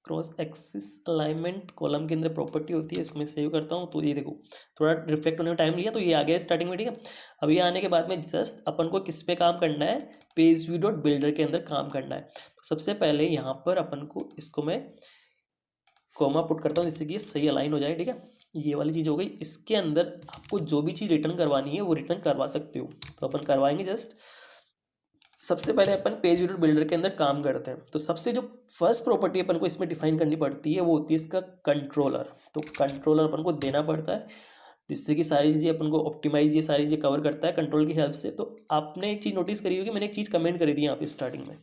cross axis alignment column के अंदर प्रॉपर्टी होती है, इसको मैं सेव करता हूँ। तो ये देखो थोड़ा रिफ्लेक्ट होने में टाइम लिया, तो ये आ गया स्टार्टिंग में। ठीक है, अभी आने के बाद में जस्ट अपन को किस पे काम करना है, पेज व्यू डॉट बिल्डर के अंदर काम करना है। तो सबसे पहले यहाँ पर अपन को इसको मैं कॉमा पुट करता हूँ जिससे कि ये सही अलाइन हो जाए। ठीक है, ये वाली चीज़ हो गई। इसके अंदर आपको जो भी चीज़ रिटर्न करवानी है वो रिटर्न करवा सकते हो, तो अपन करवाएंगे। जस्ट सबसे पहले अपन पेज व्यू डॉट बिल्डर के अंदर काम करते हैं, तो सबसे जो फर्स्ट प्रॉपर्टी अपन को इसमें डिफाइन करनी पड़ती है वो होती है इसका कंट्रोलर। तो कंट्रोलर अपन को देना पड़ता है जिससे कि सारी चीज़ें अपन को ऑप्टिमाइज, ये सारी चीज़ें कवर करता है कंट्रोल की हेल्प से। तो आपने एक चीज़ नोटिस करी होगी, मैंने एक चीज़ कमेंट करी थी यहाँ पे स्टार्टिंग में।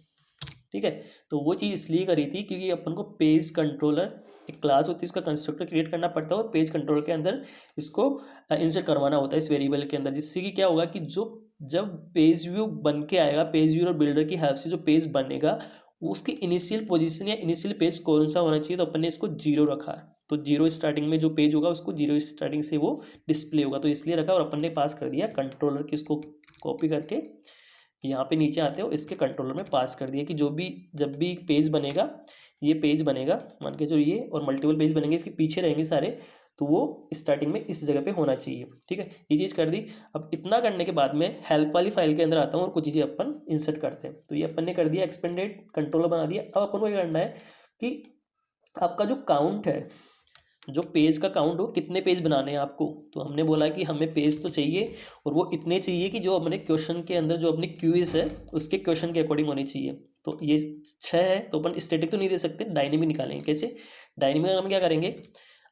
ठीक है, तो वो चीज़ इसलिए करी थी क्योंकि अपन को पेज कंट्रोलर एक क्लास होती है, उसका कंस्ट्रक्टर क्रिएट करना पड़ता है और पेज कंट्रोलर के अंदर इसको इंसर्ट करवाना होता है इस वेरिएबल के अंदर, जिससे कि क्या होगा कि जो जब पेज व्यू बन के आएगा, पेज व्यू और बिल्डर की हेल्प से जो पेज बनेगा उसकी इनिशियल पोजीशन या इनिशियल पेज कौन सा होना चाहिए, तो अपन ने इसको 0 रखा है। तो 0 स्टार्टिंग में जो पेज होगा उसको 0 स्टार्टिंग से वो डिस्प्ले होगा, तो इसलिए रखा। और अपन ने पास कर दिया कंट्रोलर की, इसको कॉपी करके यहाँ पे नीचे आते हो इसके कंट्रोलर में पास कर दिया कि जो भी जब भी पेज बनेगा, ये पेज बनेगा मान के जो ये और मल्टीपल पेज बनेंगे इसके पीछे रहेंगे सारे, तो वो स्टार्टिंग में इस जगह पे होना चाहिए। ठीक है, ये चीज़ कर दी। अब इतना करने के बाद में हेल्प वाली फाइल के अंदर आता हूँ और कुछ चीज़ें अपन इंसर्ट करते हैं। तो ये अपन ने कर दिया, एक्सपेंडेड कंट्रोलर बना दिया। अब अपन को क्या करना है कि आपका जो काउंट है, जो पेज का काउंट हो, कितने पेज बनाने हैं आपको, तो हमने बोला कि हमें पेज तो चाहिए और वो इतने चाहिए कि जो अपने क्वेश्चन के अंदर जो अपनी क्यूज है उसके क्वेश्चन के अकॉर्डिंग होनी चाहिए। तो ये 6 है, तो अपन स्टैटिक तो नहीं दे सकते, डायनेमिक निकालेंगे। कैसे डायनेमिक, हम क्या करेंगे,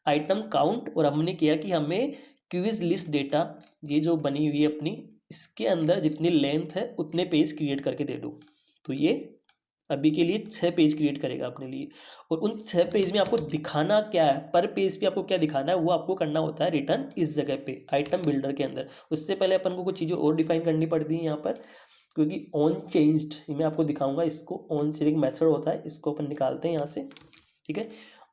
आइटम काउंट, और हमने किया कि हमें क्यूज लिस्ट डेटा ये जो बनी हुई है अपनी, इसके अंदर जितनी लेंथ है उतने पेज क्रिएट करके दे दो। तो ये अभी के लिए 6 पेज क्रिएट करेगा अपने लिए, और उन 6 पेज में आपको दिखाना क्या है, पर पेज पे आपको क्या दिखाना है वो आपको करना होता है रिटर्न इस जगह पे आइटम बिल्डर के अंदर। उससे पहले अपन को कुछ चीज़ें और डिफाइन करनी पड़ती है यहाँ पर, क्योंकि ऑन चेंज्ड मैं आपको दिखाऊंगा, इसको ऑन चेंजिंग मेथड होता है, इसको अपन निकालते हैं यहाँ से। ठीक है,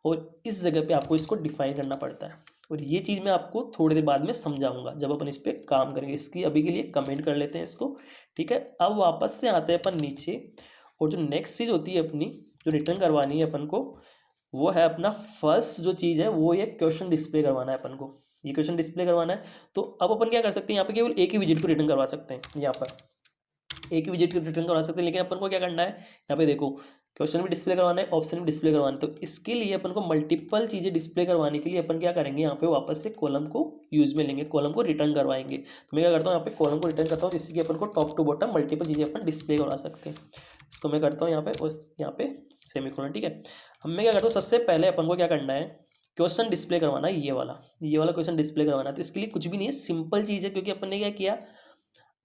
और इस जगह पे आपको इसको डिफाइन करना पड़ता है, और ये चीज़ मैं आपको थोड़ी देर बाद में समझाऊंगा जब अपन इस पर काम करेंगे। इसकी अभी के लिए कमेंट कर लेते हैं इसको। ठीक है, अब वापस से आते हैं अपन नीचे, और जो नेक्स्ट चीज़ होती है अपनी जो रिटर्न करवानी है अपन को, वो है अपना फर्स्ट जो चीज़ है वो ये क्वेश्चन डिस्प्ले करवाना है अपन को, ये क्वेश्चन डिस्प्ले करवाना है। तो अब अपन क्या कर सकते हैं, यहाँ पे केवल एक ही विजिट को रिटर्न करवा सकते हैं, यहाँ पर एक ही विजिट को रिटर्न करवा सकते हैं। लेकिन अपन को क्या करना है, यहाँ पे देखो क्वेश्चन भी डिस्प्ले करवाना है, ऑप्शन भी डिस्प्ले करवाना है। तो इसके लिए अपन को मल्टीपल चीज़ें डिस्प्ले करवाने के लिए अपन क्या करेंगे, यहाँ पे वापस से कॉलम को यूज में लेंगे, कॉलम को रिटर्न करवाएंगे। तो मैं क्या करता हूँ, यहाँ पे कॉलम को रिटर्न करता हूँ जिससे कि अपन को टॉप टू बॉटम मल्टीपल चीज़ें अपन डिस्प्ले करवा सकते हैं। इसको मैं करता हूँ यहाँ पे, और यहाँ पे सेमीकोलन। ठीक है, अब मैं क्या करता हूँ, सबसे पहले अपन को क्या करना है, क्वेश्चन डिस्प्ले करवाना है, ये वाला क्वेश्चन डिस्प्ले करवाना है। तो इसके लिए कुछ भी नहीं है, सिंपल चीज़ है, क्योंकि अपन ने क्या किया,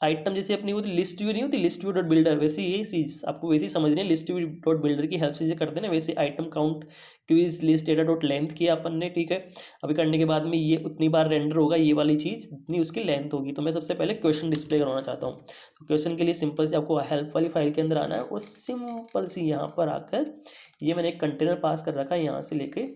आइटम जैसे अपनी वो लिस्ट व्यू नहीं होती, लिस्ट व्यू डॉट बिल्डर, वैसे ये चीज़ आपको वैसे ही समझनी है, लिस्ट व्यू डॉट बिल्डर की हेल्प से ये करते हैं ना, वैसे item count quiz list data dot length किया अपन ने। ठीक है, अभी करने के बाद में ये उतनी बार रेंडर होगा ये वाली चीज़, जितनी उसकी लेंथ होगी। तो मैं सबसे पहले क्वेश्चन डिस्प्ले करवाना चाहता हूँ। तो क्वेश्चन के लिए सिंपल से आपको हेल्प वाली फाइल के अंदर आना है, और सिंपल सी यहाँ पर आकर ये मैंने एक कंटेनर पास कर रखा है यहाँ से लेके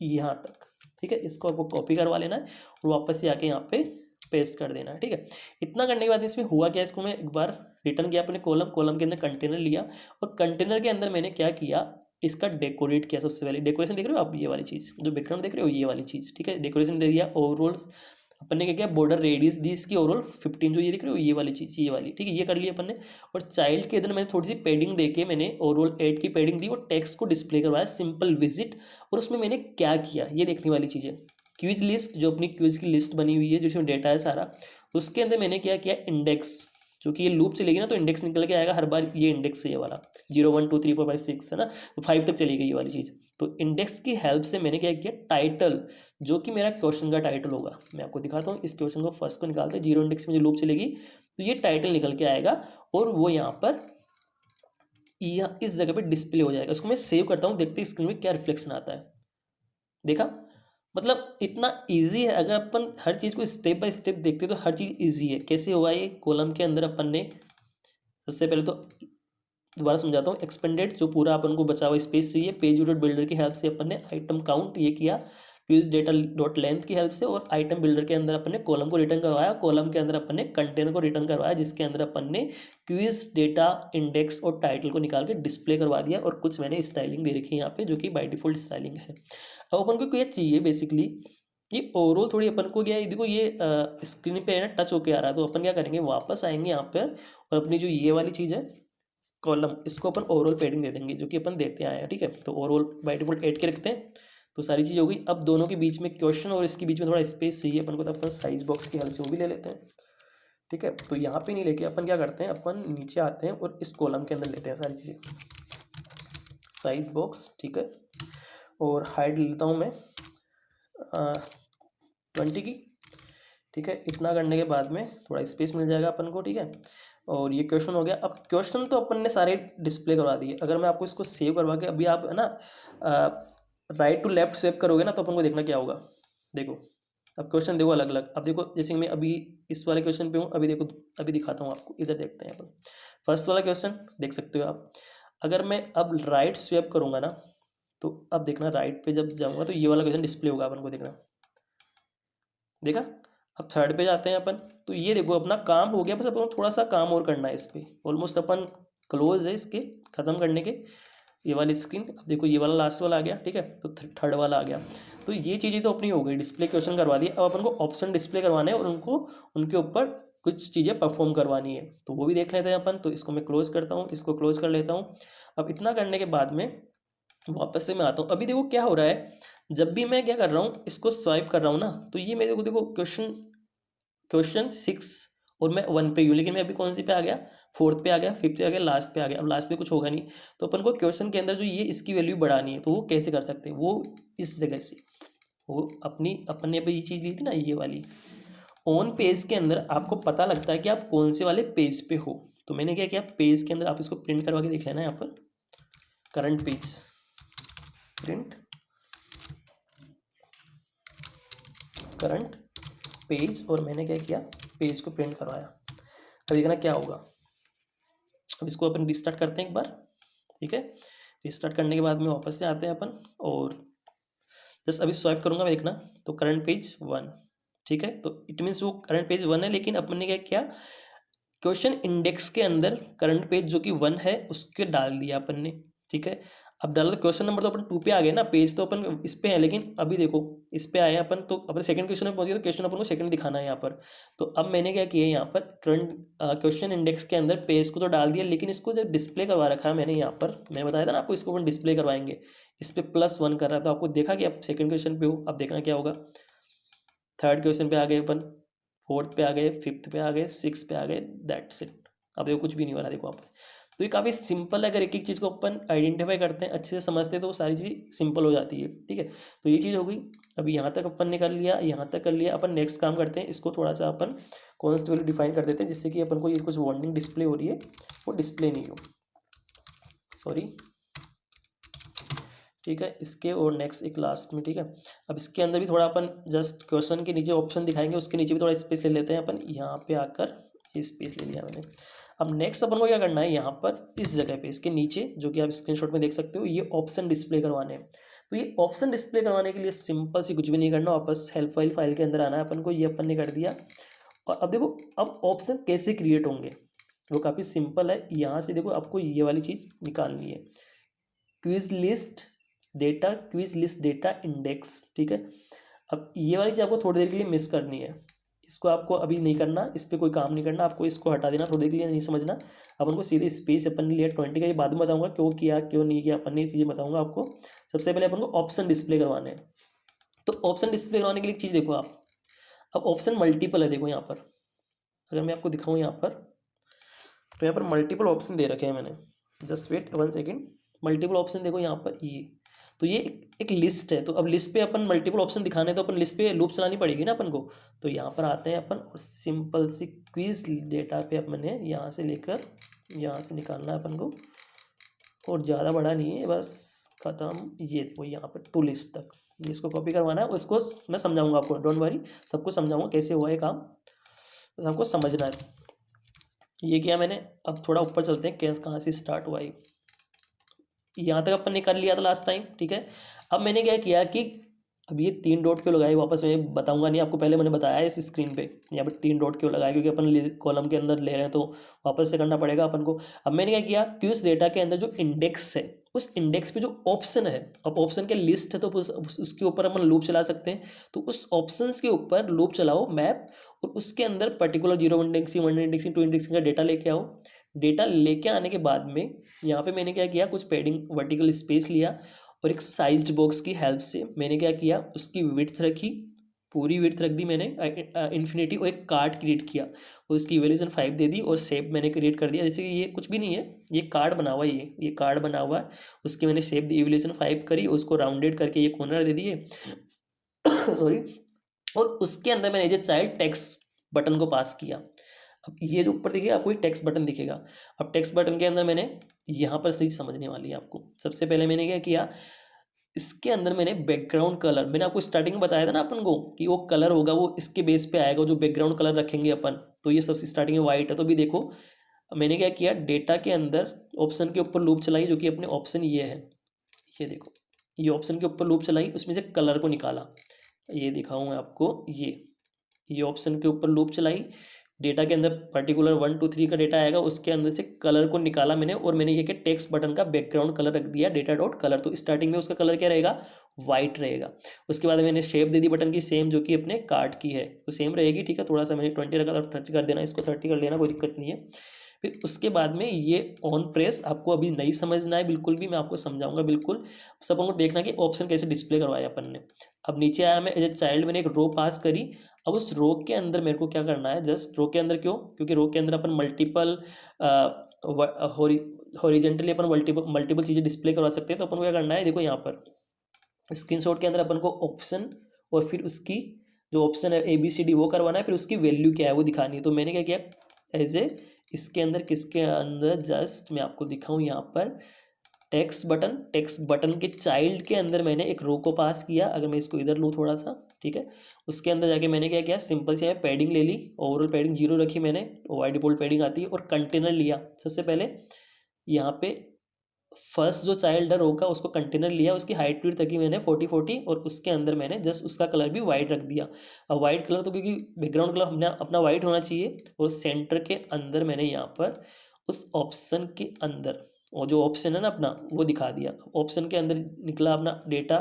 यहाँ तक। ठीक है, इसको आपको कॉपी करवा लेना है और वापस से आके यहाँ पे पेस्ट कर देना है। ठीक है, इतना करने के बाद इसमें हुआ क्या, इसको मैं एक बार रिटर्न किया अपने कॉलम के अंदर कंटेनर लिया, और कंटेनर के अंदर मैंने क्या किया, इसका डेकोरेट किया। सबसे पहले डेकोरेशन देख रहे हो आप, ये वाली चीज़ जो बैकग्राउंड देख रहे हो, ये वाली चीज़। ठीक है, डेकोरेशन दे दिया। ओवरऑल अपन ने क्या किया, बॉर्डर रेडियस दी इसकी ओवरऑल 15, जो ये देख रहे हो ये वाली चीज़, ये वाली। ठीक है, ये कर लिया अपन ने। और चाइल्ड के अंदर मैंने थोड़ी सी पैडिंग देके मैंने ओवरऑल 8 की पैडिंग दी और टेक्स्ट को डिस्प्ले करवाया सिंपल विजिट। और उसमें मैंने क्या किया ये देखने वाली चीज़ है। क्विज लिस्ट, जो अपनी क्विज की लिस्ट बनी हुई है जिसमें डेटा है सारा, उसके अंदर मैंने क्या किया, इंडेक्स, जो कि ये लूप चलेगी ना तो इंडेक्स निकल के आएगा हर बार, ये इंडेक्स है ये वाला 0 1 2 3 4 5 6 है ना, तो 5 तक चली गई ये वाली चीज़। तो इंडेक्स की हेल्प से मैंने क्या किया, टाइटल, जो कि मेरा क्वेश्चन का टाइटल होगा, मैं आपको दिखाता हूँ। इस क्वेश्चन को फर्स्ट को निकालते हैं, 0 इंडेक्स में जो लूप चलेगी तो ये टाइटल निकल के आएगा और वो यहाँ पर इस जगह पे डिस्प्ले हो जाएगा। उसको मैं सेव करता हूँ, देखते हैं स्क्रीन में क्या रिफ्लेक्शन आता है। देखा, मतलब इतना इजी है। अगर अपन हर चीज़ को स्टेप बाय स्टेप देखते तो हर चीज़ इजी है। कैसे हुआ ये, कॉलम के अंदर अपन ने सबसे पहले तो दोबारा समझाता हूँ, एक्सपेंडेड जो पूरा अपन को बचा हुआ स्पेस चाहिए, पेज डॉट बिल्डर की हेल्प से अपन ने आइटम काउंट ये किया, क्विज डेटा डॉट लेंथ की हेल्प से, और आइटम बिल्डर के अंदर अपन ने कॉलम को रिटर्न करवाया, कॉलम के अंदर अपन ने कंटेनर को रिटर्न करवाया, जिसके अंदर अपन ने क्विज डेटा इंडेक्स और टाइटल को निकाल के डिस्प्ले करवा दिया, और कुछ मैंने स्टाइलिंग दे रखी है यहाँ पे जो कि बाय डिफॉल्ट स्टाइलिंग है। अब अपन को क्या चाहिए बेसिकली, ये ओवरऑल थोड़ी अपन को क्या है, देखो ये स्क्रीन पे है ना टच होके आ रहा है, तो अपन क्या करेंगे, वापस आएंगे यहाँ पर और अपनी जो ये वाली चीज़ है कॉलम, इसको अपन ओवरऑल पैडिंग दे देंगे जो कि अपन देते आए हैं, ठीक है। तो ओवरऑल बाय डिफॉल्ट 8 के रखते हैं, तो सारी चीज़ हो गई। अब दोनों के बीच में क्वेश्चन और इसके बीच में थोड़ा स्पेस चाहिए अपन को, तो अपन साइज बॉक्स की हेल्प से वो भी ले लेते हैं, ठीक है। तो यहाँ पे नहीं लेके अपन क्या करते हैं, अपन नीचे आते हैं और इस कॉलम के अंदर लेते हैं सारी चीज़ें, साइज बॉक्स, ठीक है। और हाइट लेता हूँ मैं 20 की, ठीक है। इतना करने के बाद में थोड़ा स्पेस मिल जाएगा अपन को, ठीक है। और ये क्वेश्चन हो गया। अब क्वेश्चन तो अपन ने सारे डिस्प्ले करवा दिए। अगर मैं आपको इसको सेव करवा के अभी आप है ना राइट टू लेफ्ट स्वेप करोगे ना, तो अपन को देखना क्या होगा, देखो अब क्वेश्चन देखो अलग अलग। अब देखो जैसे मैं अभी इस वाले क्वेश्चन पे हूँ, अभी देखो अभी दिखाता हूँ आपको, इधर देखते हैं अपन फर्स्ट वाला क्वेश्चन, देख सकते हो आप। अगर मैं अब राइट स्वेप करूँगा ना, तो अब देखना राइट पे जब जाऊँगा तो ये वाला क्वेश्चन डिस्प्ले होगा, अपन को देखना, देखा। अब थर्ड पे जाते हैं अपन, तो ये देखो अपना काम हो गया, बस अपन को थोड़ा सा काम और करना है इस पर, ऑलमोस्ट अपन क्लोज है इसके ख़त्म करने के। ये वाली स्क्रीन, अब देखो ये वाला लास्ट वाला आ गया, ठीक है। तो थर्ड वाला आ गया। तो ये चीज़ें तो अपनी हो गई, डिस्प्ले क्वेश्चन करवा दिए। अब अपन को ऑप्शन डिस्प्ले करवाने हैं और उनको उनके ऊपर कुछ चीज़ें परफॉर्म करवानी है, तो वो भी देख लेते हैं अपन। तो इसको मैं क्लोज करता हूँ, इसको क्लोज कर लेता हूँ। अब इतना करने के बाद में वापस से मैं आता हूँ। अभी देखो क्या हो रहा है, जब भी मैं क्या कर रहा हूँ, इसको स्वाइप कर रहा हूँ ना, तो ये मेरे को देखो क्वेश्चन 6 और मैं 1 पे हूँ, लेकिन मैं अभी कौन सी पे आ गया, 4th पे आ गया, 5th पे आ गया, लास्ट पे आ गया। अब लास्ट पे कुछ होगा नहीं, तो अपन को क्वेश्चन के अंदर जो ये इसकी वैल्यू बढ़ानी है, तो वो कैसे कर सकते हैं, वो इस जगह से, वो अपन ने अभी ये चीज़ ली थी ना, ये वाली ऑन पेज के अंदर आपको पता लगता है कि आप कौन से वाले पेज पे हो। तो मैंने क्या किया, पेज के अंदर आप इसको प्रिंट करवा के देख लेना, यहाँ पर current page print current page, और मैंने क्या किया, पेज को प्रिंट करवाया। अब देखना क्या होगा। अब इसको अपन रिस्टार्ट करते हैं एक बार, ठीक है। रिस्टार्ट करने के बाद में वापस से आते हैं अपन, और जस्ट अभी स्वाइप करूंगा मैं, देखना तो करंट पेज 1, ठीक है। तो इट मीन्स वो करंट पेज 1 है, लेकिन अपन ने क्या किया, क्वेश्चन इंडेक्स के अंदर करंट पेज जो कि 1 है उसके डाल दिया अपन ने, ठीक है। अब डाला तो क्वेश्चन नंबर तो अपन 2 पे आ गए ना, पेज तो अपन इस पे है, लेकिन अभी देखो इस पे आए हैं अपन, तो अपन सेकंड क्वेश्चन में पहुंच गए, तो क्वेश्चन अपन को सेकंड दिखाना है यहाँ पर। तो अब मैंने क्या किया, यहाँ पर करंट क्वेश्चन इंडेक्स के अंदर पेज को तो डाल दिया, लेकिन इसको जब डिस्प्ले करवा रखा है मैंने यहाँ पर, मैं बताया था ना आपको इसको अपन डिस्प्ले करवाएंगे, इस पर +1 कर रहा है, तो आपको देखा कि आप सेकंड क्वेश्चन पे हो। अब देखना क्या होगा, थर्ड क्वेश्चन पे आ गए अपन, 4th पे आ गए, 5th पे आ गए, 6th पे आ गए, दैट्स इट। अब देखो कुछ भी नहीं हो रहा, देखो आप। तो ये काफ़ी सिंपल है, अगर एक एक चीज़ को अपन आइडेंटिफाई करते हैं, अच्छे से समझते हैं, तो वो सारी चीज़ सिंपल हो जाती है, ठीक है। तो ये चीज़ हो गई। अभी यहाँ तक अपन ने कर लिया, यहाँ तक कर लिया। अपन नेक्स्ट काम करते हैं, इसको थोड़ा सा अपन कॉन्स्ट वैल्यू डिफाइन कर देते हैं, जिससे कि अपन को ये कुछ वार्निंग डिस्प्ले हो रही है वो डिस्प्ले नहीं हो, सॉरी, ठीक है। इसके और नेक्स्ट एक लास्ट में, ठीक है। अब इसके अंदर भी थोड़ा अपन जस्ट क्वेश्चन के नीचे ऑप्शन दिखाएंगे, उसके नीचे भी थोड़ा स्पेस ले लेते हैं अपन, यहाँ पे आकर ये स्पेस ले लिया मैंने। अब नेक्स्ट अपन को क्या करना है, यहाँ पर इस जगह पे इसके नीचे, जो कि आप स्क्रीनशॉट में देख सकते हो, ये ऑप्शन डिस्प्ले करवाने हैं। तो ये ऑप्शन डिस्प्ले करवाने के लिए सिंपल सी कुछ भी नहीं करना, वापस हेल्प फाइल के अंदर आना है अपन को, ये अपन ने कर दिया। और अब देखो अब ऑप्शन कैसे क्रिएट होंगे, वो काफ़ी सिंपल है। यहाँ से देखो आपको ये वाली चीज़ निकालनी है, quiz list data, quiz list data index, ठीक है। अब ये वाली चीज़ आपको थोड़ी देर के लिए मिस करनी है, इसको आपको अभी नहीं करना, इस पर कोई काम नहीं करना, आपको इसको हटा देना, थोड़ी देर के लिए नहीं समझना। अपन को सीधे स्पेस अपन ने लिया 20 का, ये बाद में बताऊंगा क्यों किया क्यों नहीं किया अपन ने, ये चीज़ें बताऊंगा आपको। सबसे पहले अपन को ऑप्शन डिस्प्ले करवाने हैं। तो ऑप्शन डिस्प्ले करवाने के लिए एक चीज़ देखो आप, अब ऑप्शन मल्टीपल है, देखो यहाँ पर अगर मैं आपको दिखाऊँ यहाँ पर, तो यहाँ पर मल्टीपल ऑप्शन दे रखे हैं मैंने, just wait 1 second. Multiple option देखो यहाँ पर, ये तो ये एक लिस्ट है, तो अब लिस्ट पे अपन मल्टीपल ऑप्शन दिखाने, तो अपन लिस्ट पे लूप चलानी पड़ेगी ना अपन को। तो यहाँ पर आते हैं अपन और सिंपल सी क्विज डेटा पे अपन ने यहाँ से लेकर यहाँ से निकालना है अपन को, और ज़्यादा बड़ा नहीं है, बस ख़त्म। ये देखो यहाँ पर टू लिस्ट तक, इसको कॉपी करवाना है, उसको मैं समझाऊंगा आपको, डोंट वरी, सबको समझाऊंगा कैसे हुआ ये काम, बस आपको समझना है। ये किया मैंने। अब थोड़ा ऊपर चलते हैं, कैसे कहाँ से स्टार्ट हुआ ये, यहाँ तक अपन ने कर लिया था लास्ट टाइम, ठीक है। अब मैंने क्या किया कि अब ये 3 डॉट क्यों लगाए, वापस मैं बताऊंगा नहीं आपको, पहले मैंने बताया इस स्क्रीन पे यहाँ पर 3 डॉट क्यों लगाए, क्योंकि अपन कॉलम के अंदर ले रहे हैं तो वापस से करना पड़ेगा अपन को। अब मैंने क्या किया कि उस डेटा के अंदर जो इंडेक्स है, उस इंडेक्स पे जो ऑप्शन है, अब ऑप्शन के लिस्ट है तो उसके ऊपर अपन लूप चला सकते हैं, तो उस ऑप्शंस के ऊपर लूप चलाओ मैप, और उसके अंदर पर्टिकुलर 0 इंडेक्सिंग 1 इंडेक्सिंग 2 इंडेक्सिंग का डेटा लेके आओ। डेटा लेके आने के बाद में यहाँ पे मैंने क्या किया, कुछ पैडिंग वर्टिकल स्पेस लिया, और एक साइज बॉक्स की हेल्प से मैंने क्या किया, उसकी विड्थ रखी, पूरी विड्थ रख दी मैंने इन्फिनिटी, और एक कार्ड क्रिएट किया और उसकी इवैल्यूएशन 5 दे दी, और शेप मैंने क्रिएट कर दिया, जैसे कि ये कुछ भी नहीं है, ये कार्ड बना हुआ है, ये कार्ड बना हुआ है, उसकी मैंने शेप दी, इवैल्यूएशन 5 करी, उसको राउंडेड करके ये कॉर्नर दे दिए सॉरी। और उसके अंदर मैंने ये चाइल्ड टेक्स्ट बटन को पास किया। अब ये जो ऊपर दिखेगा आपको, टेक्स्ट बटन दिखेगा। अब टेक्स्ट बटन के अंदर मैंने यहाँ पर सही समझने वाली है आपको, सबसे पहले मैंने क्या किया, इसके अंदर मैंने बैकग्राउंड कलर, मैंने आपको स्टार्टिंग में बताया था ना अपन को कि वो कलर होगा वो इसके बेस पे आएगा, जो बैकग्राउंड कलर रखेंगे अपन, तो ये सबसे स्टार्टिंग में वाइट है। तो भी देखो मैंने क्या किया, डेटा के अंदर ऑप्शन के ऊपर लूप चलाई, जो कि अपने ऑप्शन ये है, ये देखो, ये ऑप्शन के ऊपर लूप चलाई, उसमें से कलर को निकाला, ये दिखाऊँ मैं आपको, ये ऑप्शन के ऊपर लूप चलाई, डेटा के अंदर पर्टिकुलर 1 2 3 का डेटा आएगा, उसके अंदर से कलर को निकाला मैंने, और मैंने ये किया, टेक्स्ट बटन का बैकग्राउंड कलर रख दिया डेटा डॉट कलर, तो स्टार्टिंग में उसका कलर क्या रहेगा, वाइट रहेगा। उसके बाद मैंने शेप दे दी बटन की सेम, जो कि अपने कार्ड की है, तो सेम रहेगी, ठीक है। थोड़ा सा मैंने 20 रखा था, 30 कर देना, इसको 30 कर लेना, कोई दिक्कत नहीं है। फिर उसके बाद में ये ऑन प्रेस आपको अभी नहीं समझना है बिल्कुल भी, मैं आपको समझाऊंगा बिल्कुल, सब हमको देखना कि ऑप्शन कैसे डिस्प्ले करवाया अपन ने। अब नीचे आया मैं, एज ए चाइल्ड मैंने एक रो पास करी। अब उस रो के अंदर मेरे को क्या करना है, जस्ट रो के अंदर, क्यों, क्योंकि रो के अंदर अपन मल्टीपल हॉरिजेंटली अपन मल्टीपल चीज़ें डिस्प्ले करवा सकते हैं। तो अपन को क्या करना है, देखो यहाँ पर स्क्रीनशॉट के अंदर अपन को ऑप्शन, और फिर उसकी जो ऑप्शन है ABCD वो करवाना है, फिर उसकी वैल्यू क्या है वो दिखानी है। तो मैंने क्या किया, एज ए इसके अंदर, किसके अंदर, जस्ट मैं आपको दिखाऊं यहाँ पर, टेक्स्ट बटन के चाइल्ड के अंदर मैंने एक रो को पास किया। अगर मैं इसको इधर लूँ थोड़ा सा, ठीक है, उसके अंदर जाके मैंने क्या किया, सिंपल से पैडिंग ले ली, ओवरऑल पैडिंग 0 रखी मैंने, वाई डिफॉल्ट पैडिंग आती है, और कंटेनर लिया। सबसे पहले यहाँ पे फर्स्ट जो चाइल्ड है रो का, उसको कंटेनर लिया, उसकी हाइट विड्थ रखी मैंने 40 और उसके अंदर मैंने जस्ट उसका कलर भी वाइट रख दिया। अब वाइट कलर तो क्योंकि बैकग्राउंड कलर हमने अपना वाइट होना चाहिए, और सेंटर के अंदर मैंने यहाँ पर उस ऑप्शन के अंदर, और जो ऑप्शन है ना अपना, वो दिखा दिया। ऑप्शन के अंदर निकला अपना डेटा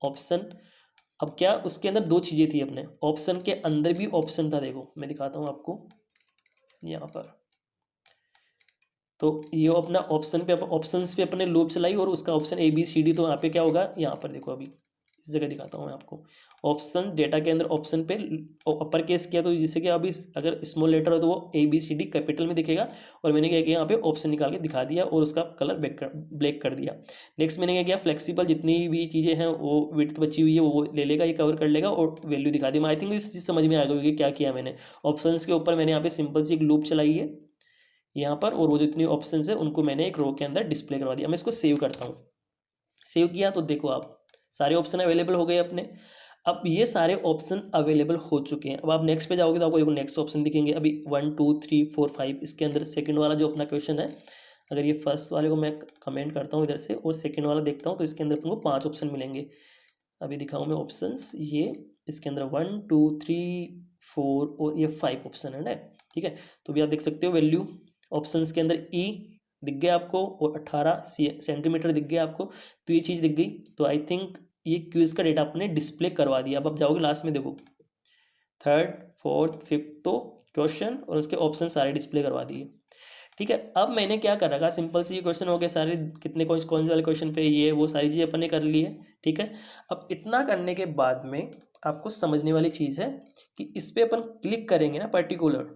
ऑप्शन। अब क्या, उसके अंदर 2 चीज़ें थी, अपने ऑप्शन के अंदर भी ऑप्शन था, देखो मैं दिखाता हूँ आपको यहाँ पर। तो ये अपना ऑप्शन पे, ऑप्शंस पे अपने लूप चलाई, और उसका ऑप्शन ABCD, तो यहाँ पे क्या होगा, यहाँ पर देखो अभी इस जगह दिखाता हूँ मैं आपको, ऑप्शन डेटा के अंदर ऑप्शन पे अपर केस किया, तो जिससे कि अभी अगर स्मॉल लेटर हो तो वो ABCD कैपिटल में दिखेगा, और मैंने क्या किया, यहाँ पे ऑप्शन निकाल के दिखा दिया, और उसका कलर ब्लैक कर दिया। नेक्स्ट मैंने क्या किया, फ्लेक्सिबल जितनी भी चीज़ें हैं वो विड्थ बची हुई है वो ले लेगा, ये कवर कर लेगा, और वैल्यू दिखा दी। मैं आई थिंक इस चीज़ समझ में आ गई कि क्या किया मैंने। ऑप्शन के ऊपर मैंने यहाँ पे सिंपल सी एक लूप चलाई है यहाँ पर, और वो जितनी ऑप्शन है उनको मैंने एक रो के अंदर डिस्प्ले करवा दिया। मैं इसको सेव करता हूँ, सेव किया तो देखो आप सारे ऑप्शन अवेलेबल हो गए अपने। अब ये सारे ऑप्शन अवेलेबल हो चुके हैं। अब आप नेक्स्ट पे जाओगे तो आपको देखो नेक्स्ट ऑप्शन दिखेंगे, अभी 1 2 3 4 5, इसके अंदर सेकंड वाला जो अपना क्वेश्चन है, अगर ये फर्स्ट वाले को मैं कमेंट करता हूँ इधर से, और सेकंड वाला देखता हूँ, तो इसके अंदर अपने को 5 ऑप्शन मिलेंगे। अभी दिखाऊँ मैं ऑप्शंस, ये इसके अंदर 1 2 3 4 और ये 5 ऑप्शन है ना, ठीक है। तो भी आप देख सकते हो वैल्यू ऑप्शंस के अंदर ई दिख गया आपको, और 18 सेंटीमीटर दिख गया आपको, तो ये चीज़ दिख गई। तो आई थिंक ये क्विज का डेटा आपने डिस्प्ले करवा दिया। अब आप जाओगे लास्ट में, देखो 3rd 4th 5th, तो क्वेश्चन और उसके ऑप्शन सारे डिस्प्ले करवा दिए। ठीक है। अब मैंने क्या कर रखा, सिंपल सी क्वेश्चन हो गए सारे, कितने कौन कौन से वाले क्वेश्चन पे ये वो सारी चीज़ें अपन ने कर ली है। ठीक है, अब इतना करने के बाद में आपको समझने वाली चीज़ है कि इस पे अपन क्लिक करेंगे ना पर्टिकुलर,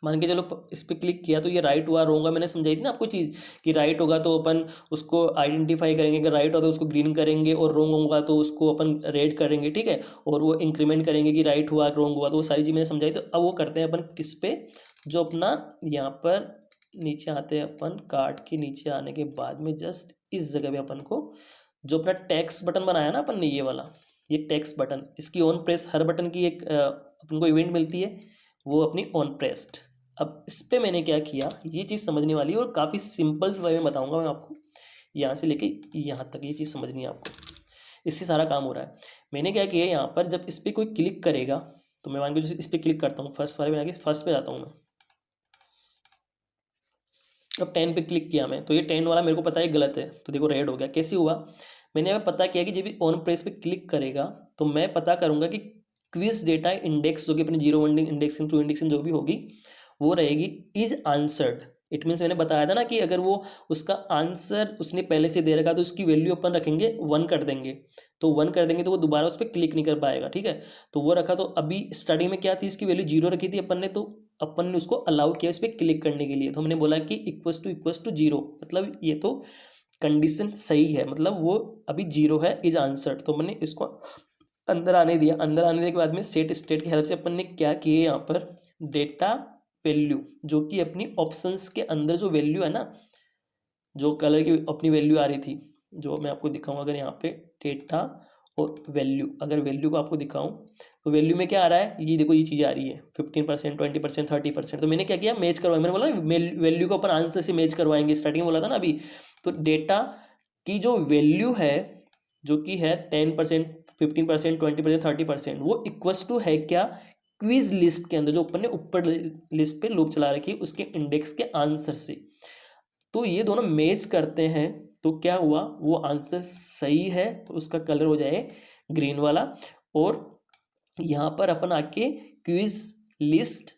मान के चलो इस पर क्लिक किया तो ये राइट हुआ रॉन्ग हुआ, मैंने समझाई थी ना आपको चीज़ कि राइट होगा तो अपन उसको आइडेंटिफाई करेंगे, अगर राइट होगा तो उसको ग्रीन करेंगे और रॉन्ग होगा तो उसको अपन रेड करेंगे। ठीक है, और वो इंक्रीमेंट करेंगे कि राइट हुआ रॉन्ग हुआ, तो वो सारी चीज़ मैंने समझाई। तो अब वो करते हैं अपन किस पे, जो अपना यहाँ पर नीचे आते हैं अपन, कार्ड के नीचे आने के बाद में जस्ट इस जगह पे अपन को जो अपना टैक्स बटन बनाया ना अपन ने, ये वाला, ये टैक्स बटन, इसकी ऑन प्रेस, हर बटन की एक अपन को इवेंट मिलती है, वो अपनी ऑन प्रेस्ड। अब इस पे मैंने क्या किया, ये चीज़ समझने वाली है और काफ़ी सिंपल वे में बताऊंगा मैं आपको, यहाँ से लेके यहाँ तक ये चीज़ समझनी है आपको, इससे सारा काम हो रहा है। मैंने क्या किया, यहाँ पर जब इस पर कोई क्लिक करेगा तो मैं मान के इस पर क्लिक करता हूँ, फर्स्ट वाले में आके फर्स्ट पे जाता हूँ मैं। अब 10 पे क्लिक किया मैं, तो ये 10 वाला मेरे को पता है गलत है, तो देखो रेड हो गया। कैसे हुआ, मैंने यहाँ पता किया कि जब भी ऑन प्रेस पे क्लिक करेगा तो मैं पता करूंगा कि क्विज डेटा इंडेक्स जो कि अपनी 0 1 इंडेक्सिंग 2 इंडेक्सिंग जो भी होगी वो रहेगी इज आंसर्ड। इट मीन्स मैंने बताया था ना कि अगर वो उसका आंसर उसने पहले से दे रखा तो उसकी वैल्यू अपन रखेंगे 1 कर देंगे, तो 1 कर देंगे तो वो दोबारा उस पर क्लिक नहीं कर पाएगा। ठीक है, तो वो रखा, तो अभी स्टार्टिंग में क्या थी, इसकी वैल्यू 0 रखी थी अपन ने, तो अपन ने उसको अलाउ किया इस पर क्लिक करने के लिए, तो हमने बोला कि इक्वस टू 0, मतलब ये तो कंडीशन सही है, मतलब वो अभी 0 है, इज आंसर्ड, तो मैंने इसको अंदर आने दिया। अंदर आने देने के बाद में सेट स्टेट की हेल्प से अपन ने क्या किए, यहाँ पर डेटा वैल्यू, जो कि अपनी ऑप्शंस के अंदर जो वैल्यू है ना, जो कलर की अपनी वैल्यू आ रही थी, जो मैं आपको दिखाऊं, अगर यहाँ पे डेटा और वैल्यू, अगर वैल्यू को आपको दिखाऊं तो वैल्यू में क्या आ रहा है, ये देखो ये चीज़ आ रही है 15%, 20%, 30%। तो मैंने क्या किया, मैच करवाया, मैंने बोला वैल्यू को अपन आंसर से मैच करवाएंगे, स्टार्टिंग में बोला था ना अभी। तो डेटा की जो वैल्यू है, जो कि है 10%, 15%, 20%, 30%, वो इक्वस टू है क्या, क्विज लिस्ट के अंदर जो ऊपर ने ऊपर लिस्ट पे लूप चला रखी है उसके इंडेक्स के आंसर से। तो ये दोनों मैच करते हैं, तो क्या हुआ, वो आंसर सही है, तो उसका कलर हो जाए ग्रीन वाला। और यहाँ पर अपन आके क्विज लिस्ट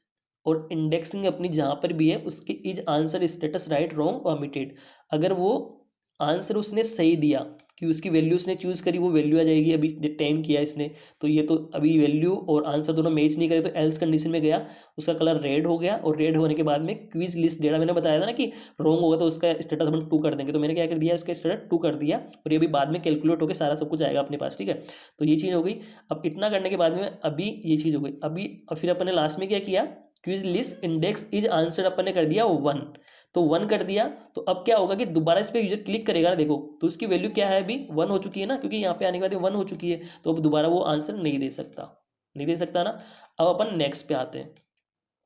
और इंडेक्सिंग अपनी जहाँ पर भी है उसके is answer status right wrong omitted, अगर वो आंसर उसने सही दिया कि उसकी वैल्यू उसने चूज़ करी, वो वैल्यू आ जाएगी। अभी 10 किया इसने, तो ये तो अभी वैल्यू और आंसर दोनों मैच नहीं करे, तो एल्स कंडीशन में गया, उसका कलर रेड हो गया। और रेड होने के बाद में क्विज लिस्ट डेटा, मैंने बताया था ना कि रॉन्ग होगा तो उसका स्टेटस अपन 2 कर देंगे, तो मैंने क्या कर दिया, इसका स्टेटस 2 कर दिया, और ये भी बाद में कैलकुलेट होकर सारा सब कुछ आएगा अपने पास। ठीक है, तो ये चीज़ हो गई। अब इतना करने के बाद में अभी ये चीज़ हो गई। अभी फिर अपन ने लास्ट में क्या किया, quiz list index is answer अपन ने कर दिया 1, तो 1 कर दिया। तो अब क्या होगा कि दोबारा इस पर यूजर क्लिक करेगा ना, देखो तो उसकी वैल्यू क्या है, अभी 1 हो चुकी है ना, क्योंकि यहाँ पे आने के बाद 1 हो चुकी है, तो अब दोबारा वो आंसर नहीं दे सकता, नहीं दे सकता ना। अब अपन नेक्स्ट पे आते हैं।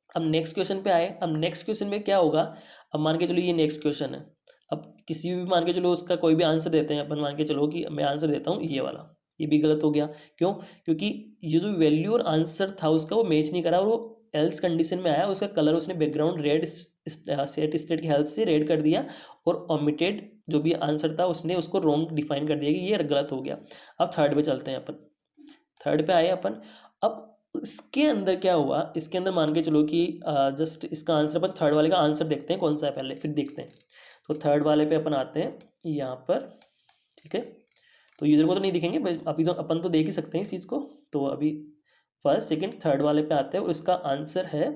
अब नेक्स्ट क्वेश्चन पे आए। अब नेक्स्ट क्वेश्चन में क्या होगा, अब मान के चलो ये नेक्स्ट क्वेश्चन है। अब किसी भी मान के चलो उसका कोई भी आंसर देते हैं अपन, मान के चलो कि मैं आंसर देता हूँ ये वाला, ये भी गलत हो गया। क्यों, क्योंकि ये जो वैल्यू और आंसर था उसका वो मैच नहीं करा, और वो एल्स कंडीशन में आया, उसका कलर उसने बैकग्राउंड रेड सेट स्टेट की हेल्प से रेड कर दिया, और ओमिटेड जो भी आंसर था उसने उसको रॉन्ग डिफाइन कर दिया कि ये गलत हो गया। अब थर्ड पे चलते हैं अपन, थर्ड पे आए अपन। अब इसके अंदर क्या हुआ, इसके अंदर मान के चलो कि जस्ट इसका आंसर, अपन थर्ड वाले का आंसर देखते हैं कौन सा है पहले, फिर देखते हैं। तो थर्ड वाले पे अपन आते हैं यहाँ पर। ठीक है, तो यूजर को तो नहीं दिखेंगे अभी, तो अपन तो देख ही सकते हैं इस चीज़ को। तो अभी फर्स्ट सेकंड थर्ड वाले पे आते हैं, इसका आंसर है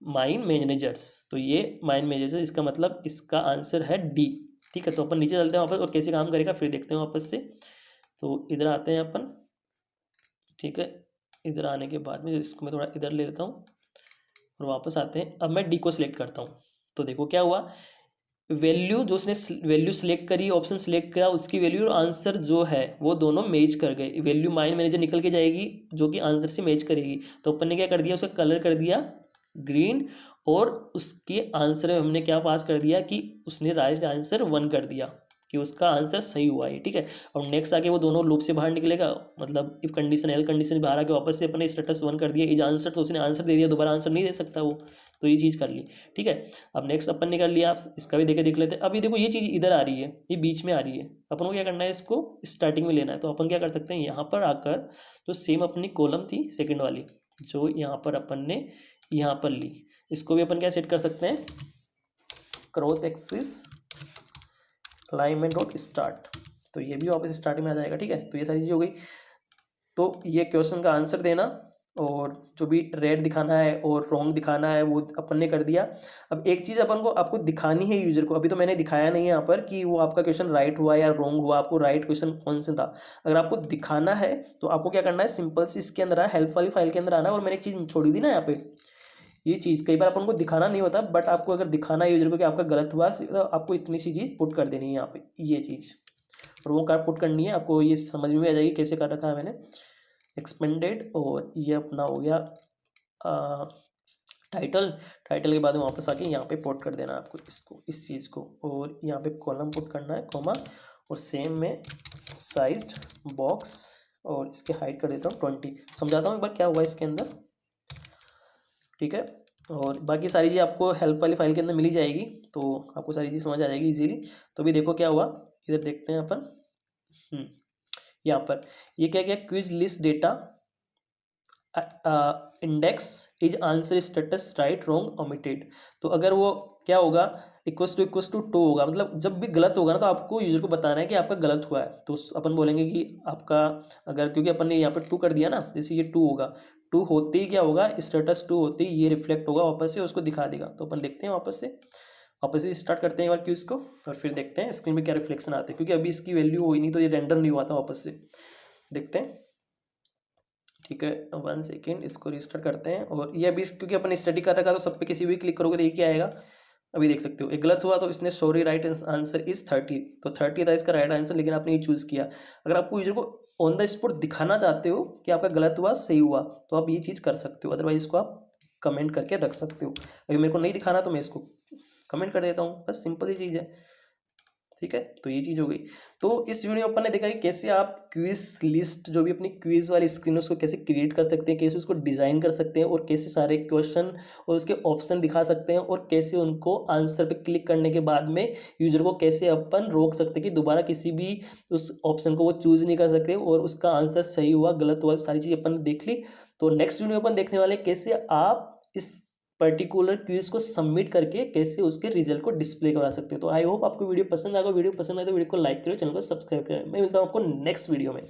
माइन मैनेजर्स। तो ये माइन मैनेजर्स, इसका मतलब इसका आंसर है डी। ठीक है, तो अपन नीचे चलते हैं वापस और कैसे काम करेगा फिर देखते हैं वापस से। तो इधर आते हैं अपन। ठीक है, इधर आने के बाद में इसको मैं थोड़ा इधर ले लेता हूँ और वापस आते हैं। अब मैं डी को सिलेक्ट करता हूँ, तो देखो क्या हुआ, वैल्यू जो उसने वैल्यू सिलेक्ट करी, ऑप्शन सिलेक्ट करा, उसकी वैल्यू और आंसर जो है वो दोनों मैच कर गए। वैल्यू माइन मैनेजर निकल के जाएगी जो कि आंसर से मैच करेगी, तो अपन ने क्या कर दिया, उसका कलर कर दिया ग्रीन, और उसके आंसर में हमने क्या पास कर दिया कि उसने राइट आंसर 1 कर दिया, कि उसका आंसर सही हुआ है। ठीक है, और नेक्स्ट आके वो दोनों लूप से बाहर निकलेगा, मतलब इफ कंडीशन एल कंडीशन बाहर आके वापस से अपने स्टेटस 1 कर दिया इज आंसर, तो उसने आंसर दे दिया, दोबारा आंसर नहीं दे सकता वो, तो ये चीज़ कर ली। ठीक है, अब नेक्स्ट अपन ने कर लिया, आप इसका भी देख लेते हैं। अब ये देखो ये चीज़ इधर आ रही है, ये बीच में आ रही है, अपन को क्या करना है, इसको स्टार्टिंग में लेना है। तो अपन क्या कर सकते हैं, यहाँ पर आकर जो सेम अपनी कॉलम थी सेकंड वाली, जो यहाँ पर अपन ने यहाँ पर ली, इसको भी अपन क्या सेट कर सकते हैं, cross axis alignment dot start, तो ये भी वापस स्टार्टिंग में आ जाएगा। ठीक है, तो ये सारी चीज़ हो गई। तो ये क्वेश्चन का आंसर देना और जो भी रेड दिखाना है और रॉन्ग दिखाना है वो अपन ने कर दिया। अब एक चीज़ अपन को आपको दिखानी है यूजर को, अभी तो मैंने दिखाया नहीं है यहाँ पर कि वो आपका क्वेश्चन राइट हुआ या रॉन्ग हुआ, आपको राइट क्वेश्चन कौन सा था। अगर आपको दिखाना है तो आपको क्या करना है, सिंपल से इसके अंदर हेल्प वाली फाइल के अंदर आना है। और मैंने एक चीज़ छोड़ी थी ना यहाँ पे, ये चीज़ कई बार अपन को दिखाना नहीं होता, बट आपको अगर दिखाना है यूजर को कि आपका गलत हुआ तो आपको इतनी सी चीज़ पुट कर देनी है यहाँ पे, ये चीज़, और वो कार्ड पुट करनी है। आपको ये समझ में आ जाएगी कैसे कर रखा है मैंने, एक्सपेंडेड, और ये अपना हो गया टाइटल। टाइटल के बाद में वापस आके यहाँ पे पुट कर देना है आपको इसको, इस चीज़ को, और यहाँ पे कॉलम पुट करना है, कॉमा, और सेम में साइज बॉक्स, और इसके हाइट कर देता हूँ 20। समझाता हूँ एक बार क्या हुआ इसके अंदर, ठीक है। और बाकी सारी चीज़ आपको हेल्प वाली फाइल के अंदर मिली जाएगी, तो आपको सारी चीज़ समझ आ जाएगी इजीली। तो भी देखो क्या हुआ, इधर देखते हैं अपन। यहाँ पर ये क्या क्या, quiz list data index is answer status right wrong omitted. तो अगर वो क्या होगा, इक्वस टू टू होगा, मतलब जब भी गलत होगा ना तो आपको यूजर को बताना है कि आपका गलत हुआ है। तो अपन बोलेंगे कि आपका, अगर क्योंकि अपन ने यहाँ पे टू कर दिया ना, जैसे ये टू होगा, टू होते ही क्या होगा, स्टेटस टू होते ही ये रिफ्लेक्ट होगा वापस से, उसको दिखा देगा। तो अपन देखते हैं वापस से स्टार्ट करते हैं एक बार क्यूज को, और फिर देखते हैं स्क्रीन पे क्या रिफ्लेक्शन आते हैं, क्योंकि अभी इसकी वैल्यू हुई नहीं तो ये रेंडर नहीं हुआ था। वापस से देखते हैं, ठीक है, 1 सेकेंड, इसको रिस्टार्ट करते हैं। और ये अभी क्योंकि अपन स्टडी कर रखा तो सब पे किसी भी क्लिक करोगे तो ये क्या आएगा, अभी देख सकते हो एक गलत हुआ, तो इसने सॉरी राइट आंसर इज 30, तो 30 था इसका राइट आंसर, लेकिन आपने ये चूज़ किया। अगर आपको यूजर को ऑन द स्पॉट दिखाना चाहते हो कि आपका गलत हुआ सही हुआ, तो आप ये चीज़ कर सकते हो, अदरवाइज इसको आप कमेंट करके रख सकते हो। अगर मेरे को नहीं दिखाना तो मैं इसको कमेंट कर देता हूँ, बस सिंपल ही चीज़ है। ठीक है, तो ये चीज़ हो गई। तो इस वीडियो में अपन ने देखा कि कैसे आप क्विज लिस्ट, जो भी अपनी क्विज वाली स्क्रीन है उसको कैसे क्रिएट कर सकते हैं, कैसे उसको डिज़ाइन कर सकते हैं, और कैसे सारे क्वेश्चन और उसके ऑप्शन दिखा सकते हैं, और कैसे उनको आंसर पे क्लिक करने के बाद में यूजर को कैसे अपन रोक सकते हैं कि दोबारा किसी भी उस ऑप्शन को वो चूज़ नहीं कर सकते, और उसका आंसर सही हुआ गलत हुआ, सारी चीज़ अपन ने देख ली। तो नेक्स्ट वीडियो अपन देखने वाले कैसे आप इस पर्टिकुलर क्विज को सबमिट करके कैसे उसके रिजल्ट को डिस्प्ले करा सकते हो। तो आई होप आपको वीडियो पसंद आएगा। वीडियो पसंद आए तो वीडियो को लाइक करो, चैनल को सब्सक्राइब करें। मैं मिलता हूँ आपको नेक्स्ट वीडियो में।